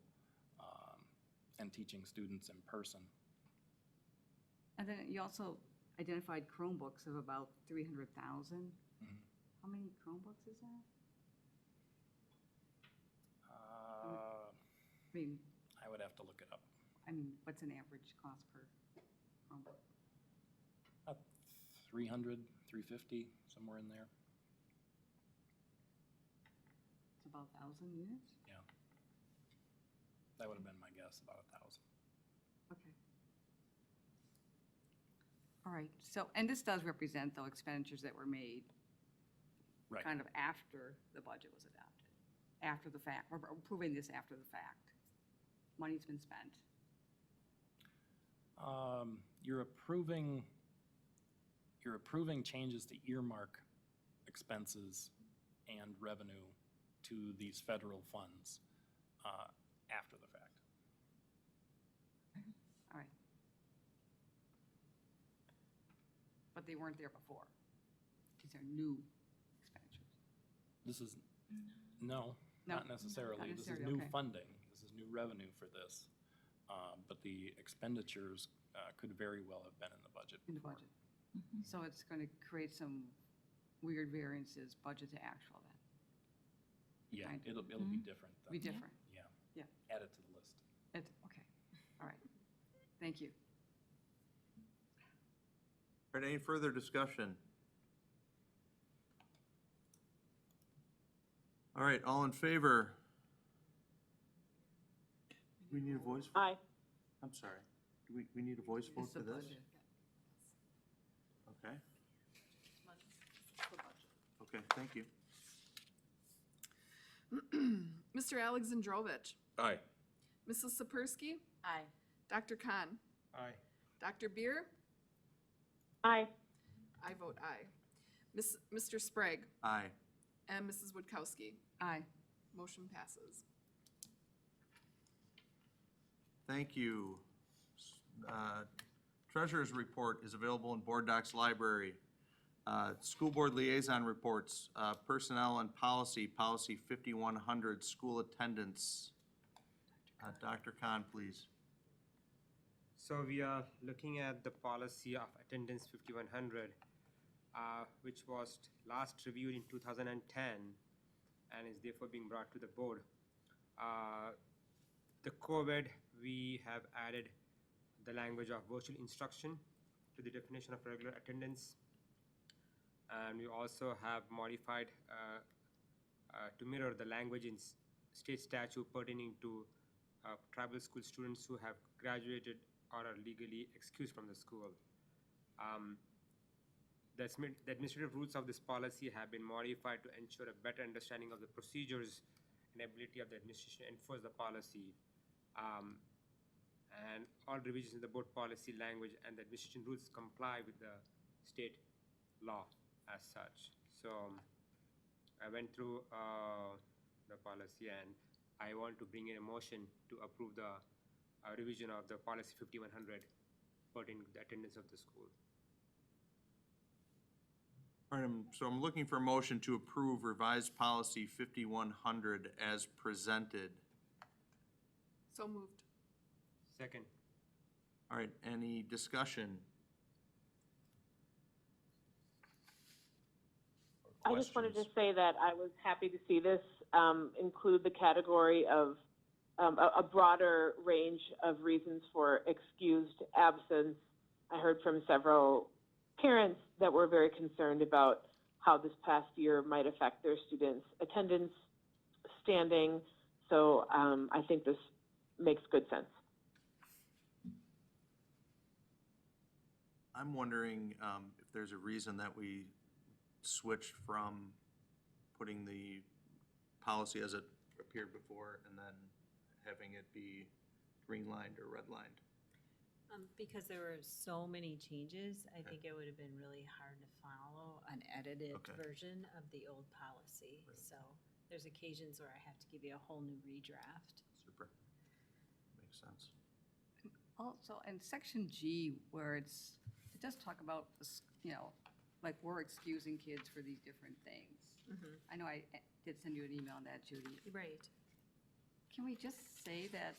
and teaching students in person. And then you also identified Chromebooks of about 300,000. Mhm. How many Chromebooks is that? I mean, I would have to look it up. what's an average cost per Chromebook? 300, 350, somewhere in there. It's about 1,000 units? Yeah. That would have been my guess, about 1,000. Okay. All right, so, and this does represent, though, expenditures that were made Right. kind of after the budget was adopted, after the fact, we're approving this after the fact. Money's been spent. You're approving changes to earmark expenses and revenue to these federal funds after the fact. All right. But they weren't there before. These are new expenditures. This is, no, No, not necessarily. not This is necessarily, new okay. funding. This is new revenue for this. But the expenditures could very well have been in the budget. In the before. budget. So it's going to create some weird variances, budget to actual then. Yeah, Kind of. it'll be different. than- Be different. Yeah. Yeah. Add it to the list. Okay, all right. Thank you. All right, any further discussion? All right, all in favor? We need a voice? vote? Aye. I'm sorry. Do we need a voice vote It's the for this? budget. Okay. Okay, thank you. Mr. Alexandrovich. Aye. Mrs. Sapersky. Aye. Dr. Khan. Aye. Dr. Beer. Aye. I vote aye. Mr. Sprague. Aye. And Mrs. Witkowski. Aye. Motion passes. Thank you. Treasurer's report is available in Board Docs Library. School Board liaison reports, personnel and policy, policy 5100, school attendance. Dr. Khan, please. So we are looking at the policy of attendance 5100, which was last reviewed in 2010 and is therefore being brought to the board. The COVID, we have added the language of virtual instruction to the definition of regular attendance. And we also have modified to mirror the language in state statute pertaining to tribal school students who have graduated or are legally excused from the school. The administrative rules of this policy have been modified to ensure a better understanding of the procedures and ability of the administration to enforce the policy. And all revisions in the board policy language and the administration rules comply with the state law as such. So I went through the policy and I want to bring in a motion to approve the revision of the policy 5100 pertaining to the attendance of the school. All right, so I'm looking for a motion to approve revised policy 5100 as presented. So moved. Second. All right, any discussion? I just wanted to Questions? say that I was happy to see this include the category of a broader range of reasons for excused absence. I heard from several parents that were very concerned about how this past year might affect their students' attendance standing. So I think this makes good sense. I'm wondering if there's a reason that we switched from putting the policy as it appeared before and then having it be green-lined or red-lined. Because there were so many changes, I think it would have been really hard to follow an edited version of the old policy. So there's occasions where I have to give you a whole new redraft. Super. Makes sense. Also, in section G, where it does talk about, like we're excusing kids for these different things. I know I did send you an email on that, Judy. Right. Can we just say that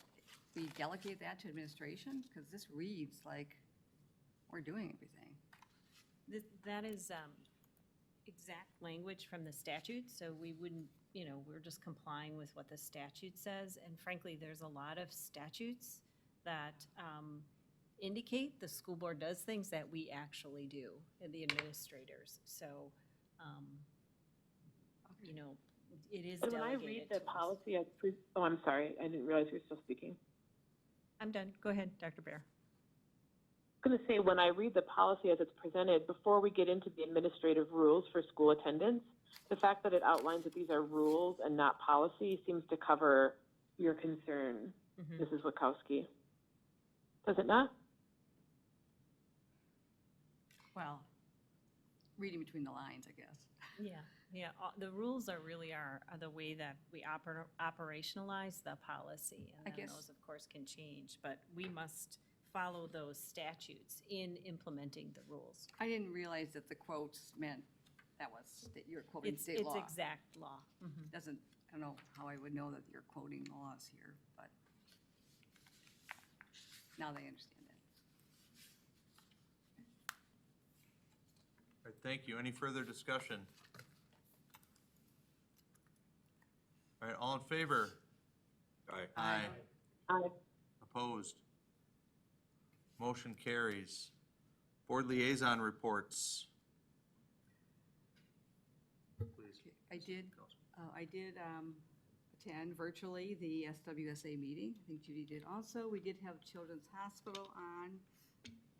we delegate that to administration? Because this reads like we're doing everything. That is exact language from the statute, so we wouldn't, we're just complying with what the statute says. And frankly, there's a lot of statutes that indicate the school board does things that we actually do, and the administrators. So, it is And when I delegated read to the us. policy, oh, I'm sorry, I didn't realize you were still speaking. I'm done. Go ahead, Dr. Bear. I'm going to say, when I read the policy as it's presented, before we get into the administrative rules for school attendance, the fact that it outlines that these are rules and not policy seems to cover your concern, Mrs. Wachowski. Does it not? Well, reading between the lines, I guess. Yeah. The rules are the way that we operationalize the policy. And then those, of course, can change, but we must follow those statutes in implementing the rules. I didn't realize that the quotes meant that you're quoting state law. It's exact law. I don't know how I would know that you're quoting laws here, but now they understand that. All right, thank you. Any further discussion? All right, all in favor? Aye. Aye. Opposed? Motion carries. Board liaison reports. Please. I did attend virtually the SWSA meeting. I think Judy did also. We did have Children's Hospital on,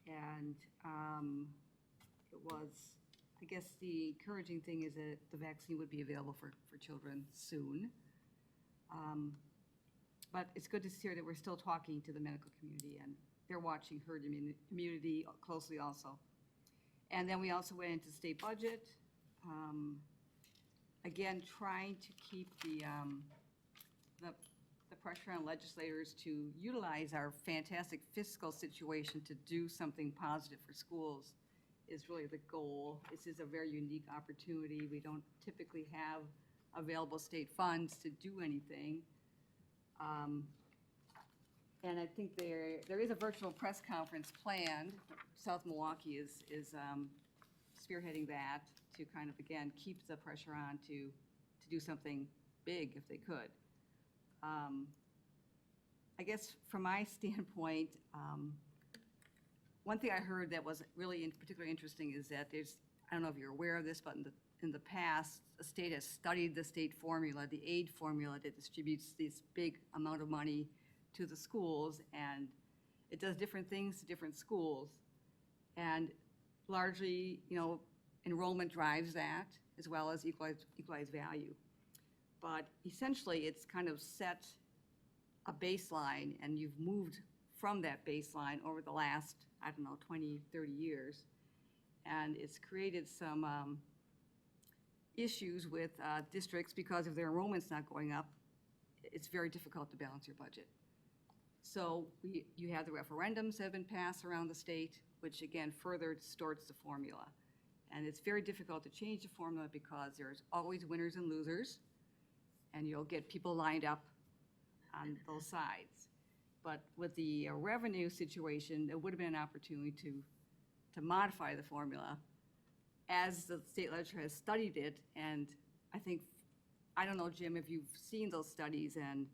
and it was, I guess the encouraging thing is that the vaccine would be available for children soon. But it's good to hear that we're still talking to the medical community, and they're watching herd immunity closely also. And then we also went into state budget. Again, trying to keep the pressure on legislators to utilize our fantastic fiscal situation to do something positive for schools is really the goal. This is a very unique opportunity. We don't typically have available state funds to do anything. And I think there is a virtual press conference planned. South Milwaukee is spearheading that to kind of, again, keep the pressure on to do something big if they could. I guess from my standpoint, one thing I heard that was really particularly interesting is that I don't know if you're aware of this, but in the past, the state has studied the state formula, the aid formula that distributes this big amount of money to the schools, and it does different things to different schools. And largely, enrollment drives that, as well as equalized value. But essentially, it's kind of set a baseline, and you've moved from that baseline over the last, 20, 30 years. And it's created some issues with districts because if their enrollment's not going up, it's very difficult to balance your budget. So you have the referendums that have been passed around the state, which again further distorts the formula. And it's very difficult to change the formula because there's always winners and losers, and you'll get people lined up on both sides. But with the revenue situation, there would have been an opportunity to modify the formula as the state legislature has studied it. And I don't know, Jim, if you've seen those studies, and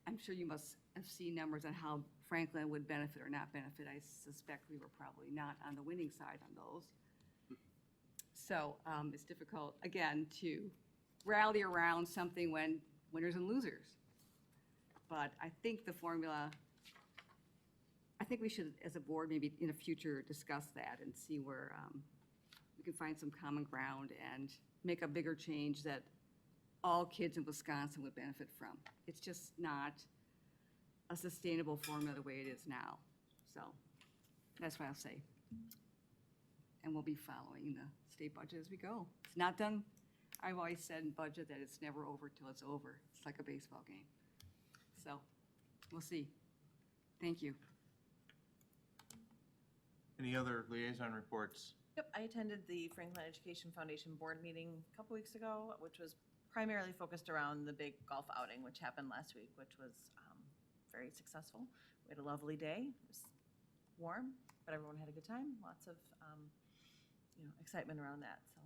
I'm sure you must have seen numbers on how Franklin would benefit or not benefit. I suspect we were probably not on the winning side on those. So it's difficult, again, to rally around something when winners and losers. But I think the formula, I think we should, as a board, maybe in the future, discuss that and see where we can find some common ground and make a bigger change that all kids in Wisconsin would benefit from. It's just not a sustainable formula the way it is now. So that's what I'll say. And we'll be following the state budget as we go. It's not done. I've always said in budget that it's never over till it's over. It's like a baseball game. So we'll see. Thank you. Any other liaison reports? Yep, I attended the Franklin Education Foundation Board meeting a couple weeks ago, which was primarily focused around the big golf outing, which happened last week, which was very successful. We had a lovely day. It was warm, but everyone had a good time. Lots of excitement around that. So.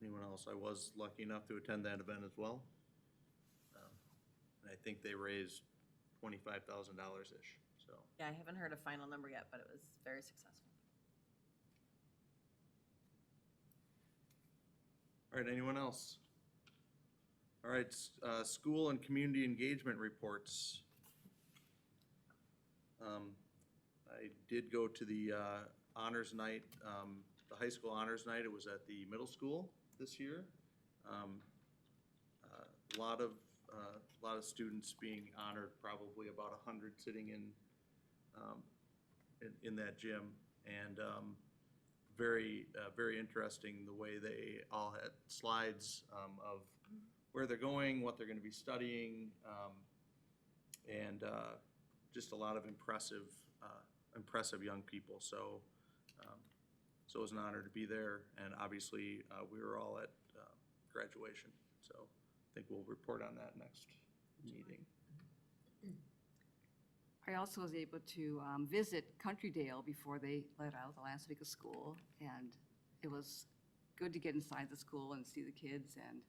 Anyone else? I was lucky enough to attend that event as well. And I think they raised $25,000-ish, so. Yeah, I haven't heard a final number yet, but it was very successful. All right, anyone else? All right, school and community engagement reports. I did go to the honors night, the high school honors night. It was at the middle school this year. A lot of students being honored, probably about 100 sitting in that gym, and very interesting the way they all had slides of where they're going, what they're going to be studying, and just a lot of impressive young people. So it was an honor to be there, and obviously we were all at graduation. So I think we'll report on that next meeting. I also was able to visit Countrydale before they let out the last week of school, and it was good to get inside the school and see the kids. And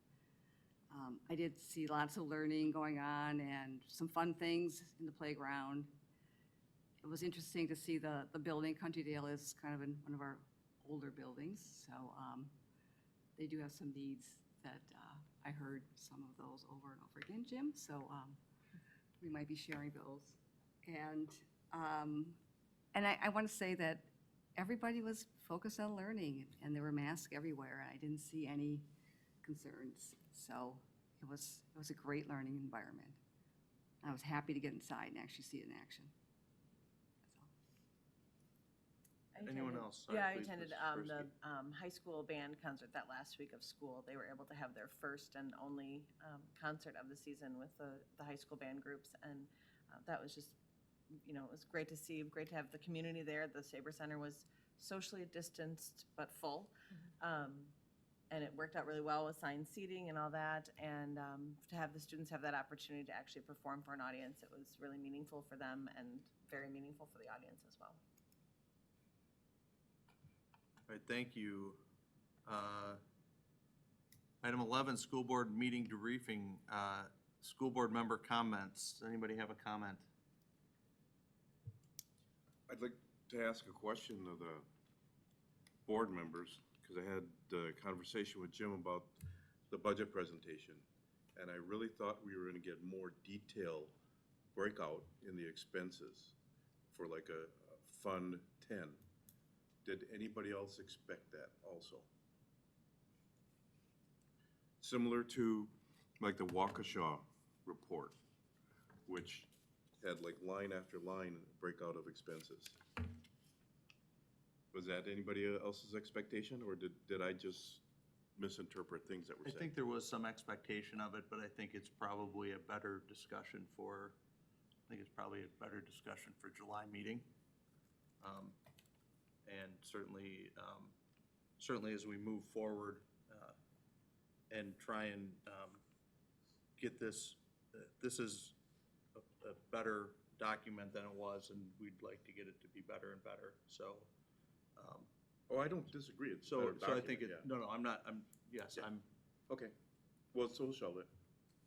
I did see lots of learning going on and some fun things in the playground. It was interesting to see the building. Countrydale is kind of in one of our older buildings, so they do have some needs that I heard some of those over and over again, Jim, so we might be sharing those. And I want to say that everybody was focused on learning, and there were masks everywhere, and I didn't see any concerns. So it was a great learning environment. I was happy to get inside and actually see it in action. Anyone else? Sorry, Yeah, I please, attended Mrs. the Persky. high school band concert that last week of school. They were able to have their first and only concert of the season with the high school band groups, and that was just, it was great to see, great to have the community there. The Saber Center was socially distanced but full, and it worked out really well with assigned seating and all that, and to have the students have that opportunity to actually perform for an audience, it was really meaningful for them and very meaningful for the audience as well. All right, thank you. Item 11, school board meeting debriefing. School board member comments. Does anybody have a comment? I'd like to ask a question of the board members, because I had a conversation with Jim about the budget presentation, and I really thought we were going to get more detailed breakout in the expenses for like a Fund 10. Did anybody else expect that also? Similar to like the Waukesha report, which had like line after line breakout of expenses. Was that anybody else's expectation, or did I just misinterpret things that were I said? think there was some expectation of it, but I think it's probably a better discussion for July meeting. And certainly as we move forward and try and get this is a better document than it was, and we'd like to get it to be better and better. So. Oh, I don't disagree. It's a So better I think document, no, I'm not. Yes, yeah. I'm. Okay. Well, so shall it.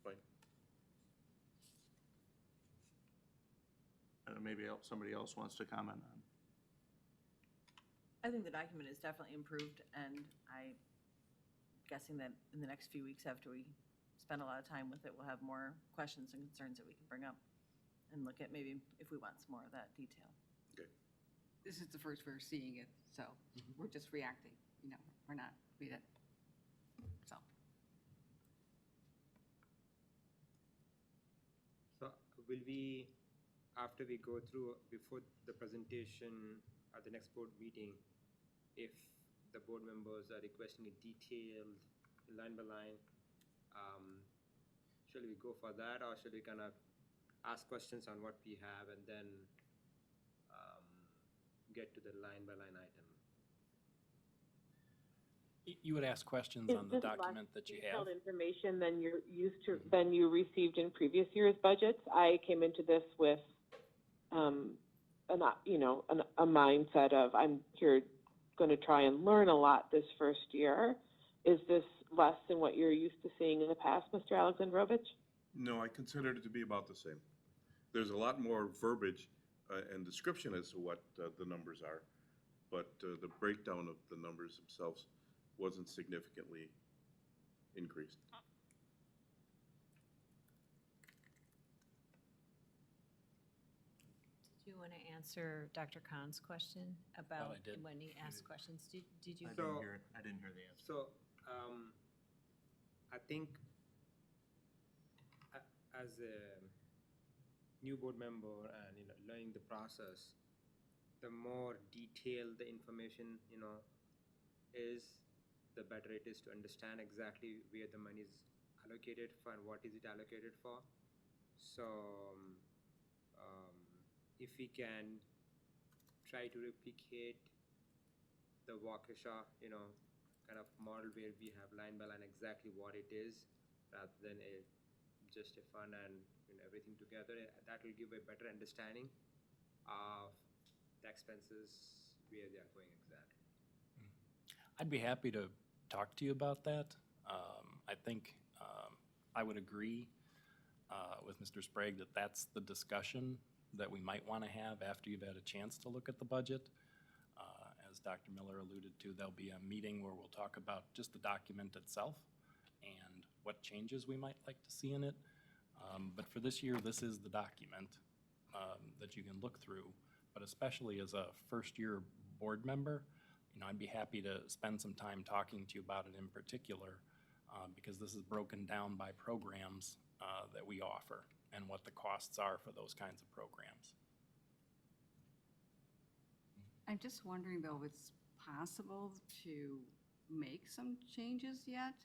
Fine. Maybe somebody else wants to comment on. I think the document is definitely improved, and I'm guessing that in the next few weeks after we spend a lot of time with it, we'll have more questions and concerns that we can bring up and look at maybe if we want some more of that detail. Okay. This is the first we're seeing it, so we're just reacting, we're not, we didn't, so. So will we, after we go through, before the presentation at the next board meeting, if the board members are requesting a detailed line by line, shall we go for that, or should we kind of ask questions on what we have and then get to the line by line item? You would ask questions Is on the this less document that you have. detailed information than you're used to, than you received in previous years' budgets? I came into this with, a mindset of I'm here going to try and learn a lot this first year. Is this less than what you're used to seeing in the past, Mr. Alexandrovich? No, I considered it to be about the same. There's a lot more verbiage and description as to what the numbers are, but the breakdown of the numbers themselves wasn't significantly increased. Do you want to answer Dr. Khan's question about I did. when he asked questions? Did you? I didn't hear it. I didn't hear the answer. So, I think as a new board member and, learning the process, the more detailed the information, is, the better it is to understand exactly where the money is allocated for and what is it allocated for. So, if we can try to replicate the Waukesha, kind of model where we have line by line exactly what it is, rather than just a fund and everything together, that will give a better understanding of the expenses, where they are going exactly. I'd be happy to talk to you about that. I think I would agree with Mr. Sprague that that's the discussion that we might want to have after you've had a chance to look at the budget. As Dr. Miller alluded to, there'll be a meeting where we'll talk about just the document itself and what changes we might like to see in it. But for this year, this is the document that you can look through. But especially as a first-year board member, I'd be happy to spend some time talking to you about it in particular, because this is broken down by programs that we offer and what the costs are for those kinds of programs. I'm just wondering, though, if it's possible to make some changes yet?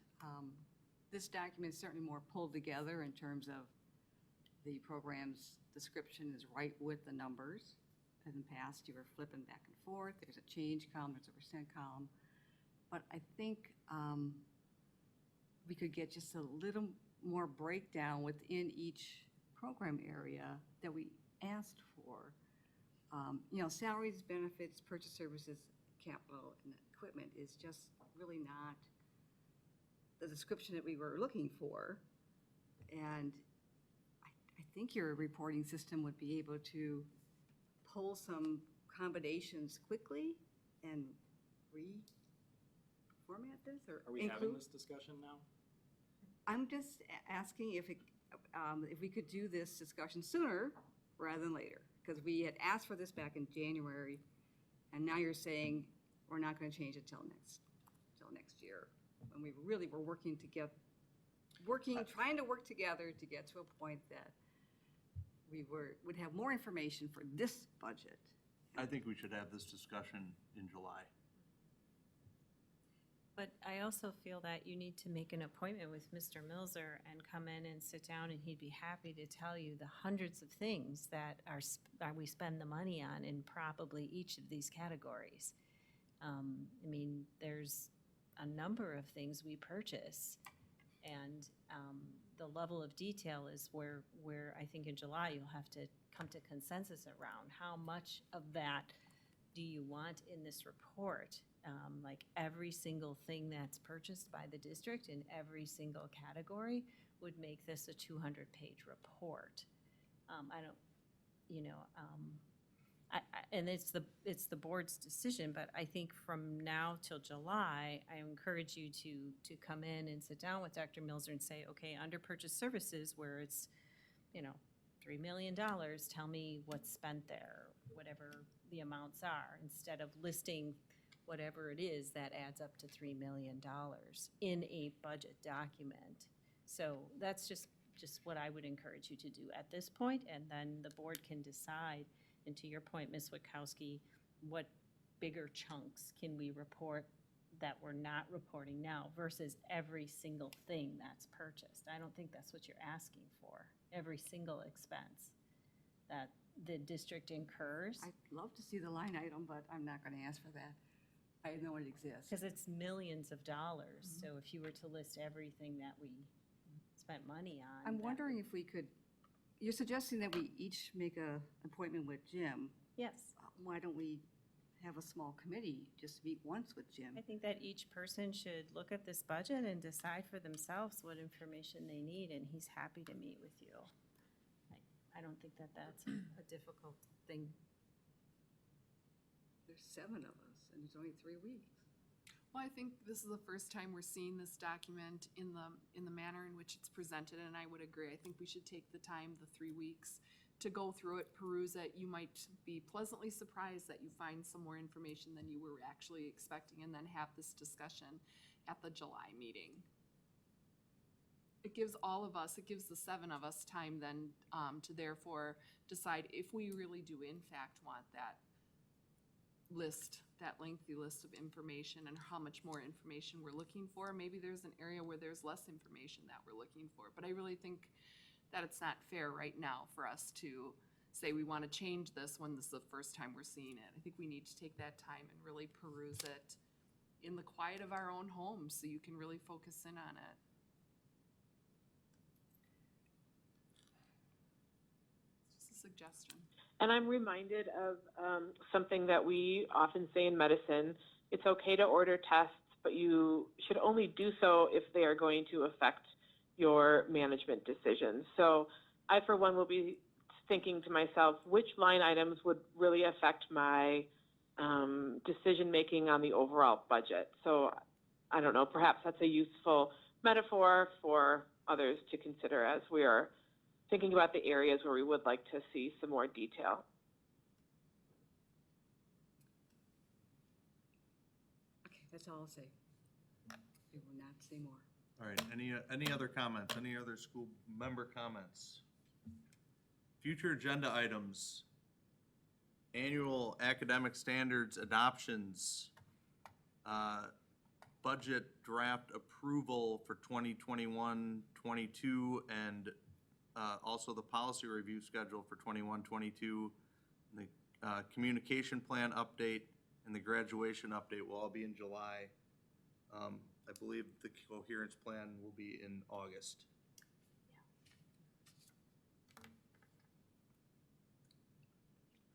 This document is certainly more pulled together in terms of the program's description is right with the numbers. In the past, you were flipping back and forth. There's a change column, there's a percent column. But I think we could get just a little more breakdown within each program area that we asked for. Salaries, benefits, purchase services, capital, and equipment is just really not the description that we were looking for. And I think your reporting system would be able to pull some combinations quickly and reformat this or Are we having this discussion now? I'm just asking if we could do this discussion sooner rather than later, because we had asked for this back in January, and now you're saying we're not going to change it till next year. And we really were trying to work together to get to a point that we would have more information for this budget. I think we should have this discussion in July. But I also feel that you need to make an appointment with Mr. Milzer and come in and sit down, and he'd be happy to tell you the hundreds of things that we spend the money on in probably each of these categories. There's a number of things we purchase, and the level of detail is where I think in July you'll have to come to consensus around how much of that do you want in this report. like every single thing that's purchased by the district in every single category would make this a 200-page report. I don't, you know, and it's the board's decision, but I think from now till July, I encourage you to come in and sit down with Dr. Milzer and say, okay, under purchase services where it's, you know, $3 million, tell me what's spent there, whatever the amounts are, instead of listing whatever it is that adds up to $3 million in a budget document. So that's just what I would encourage you to do at this point, and then the board can decide. And to your point, Ms. Witkowski, what bigger chunks can we report that we're not reporting now versus every single thing that's purchased? I don't think that's what you're asking for, every single expense that the district incurs. I'd love to see the line item, but I'm not going to ask for that. I know it exists. Because it's millions of dollars, so if you were to list everything that we spent money on. I'm that wondering if we could, you're suggesting that we each make an appointment with Jim. Yes. Why don't we have a small committee, just meet once with Jim? I think that each person should look at this budget and decide for themselves what information they need, and he's happy to meet with you. I don't think that that's a difficult thing. There's 7 of us, and it's only 3 weeks. Well, I think this is the first time we're seeing this document in the manner in which it's presented, and I would agree. I think we should take the time, the 3 weeks, to go through it, peruse it. You might be pleasantly surprised that you find some more information than you were actually expecting, and then have this discussion at the July meeting. It gives all of us, it gives the 7 of us time then to therefore decide if we really do in fact want that list, that lengthy list of information, and how much more information we're looking for. Maybe there's an area where there's less information that we're looking for, but I really think that it's not fair right now for us to say we want to change this when this is the first time we're seeing it. I think we need to take that time and really peruse it in the quiet of our own homes so you can really focus in on it. It's just a suggestion. And I'm reminded of something that we often say in medicine. It's okay to order tests, but you should only do so if they are going to affect your management decisions. So I, for one, will be thinking to myself, which line items would really affect my decision-making on the overall budget? So I don't know, perhaps that's a useful metaphor for others to consider as we are thinking about the areas where we would like to see some more detail. Okay, that's all I'll say. I will not say more. All right, any other comments, any other school member comments? Future agenda items, annual academic standards adoptions, budget draft approval for 2021-22, and also the policy review schedule for 21-22, the communication plan update, and the graduation update will all be in July. I believe the coherence plan will be in August.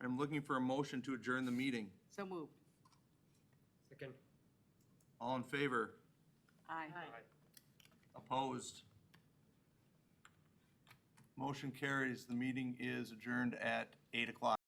I'm looking for a motion to adjourn the meeting. So moved. Second. All in favor? Aye. Opposed? Motion carries. The meeting is adjourned at 8 o'clock.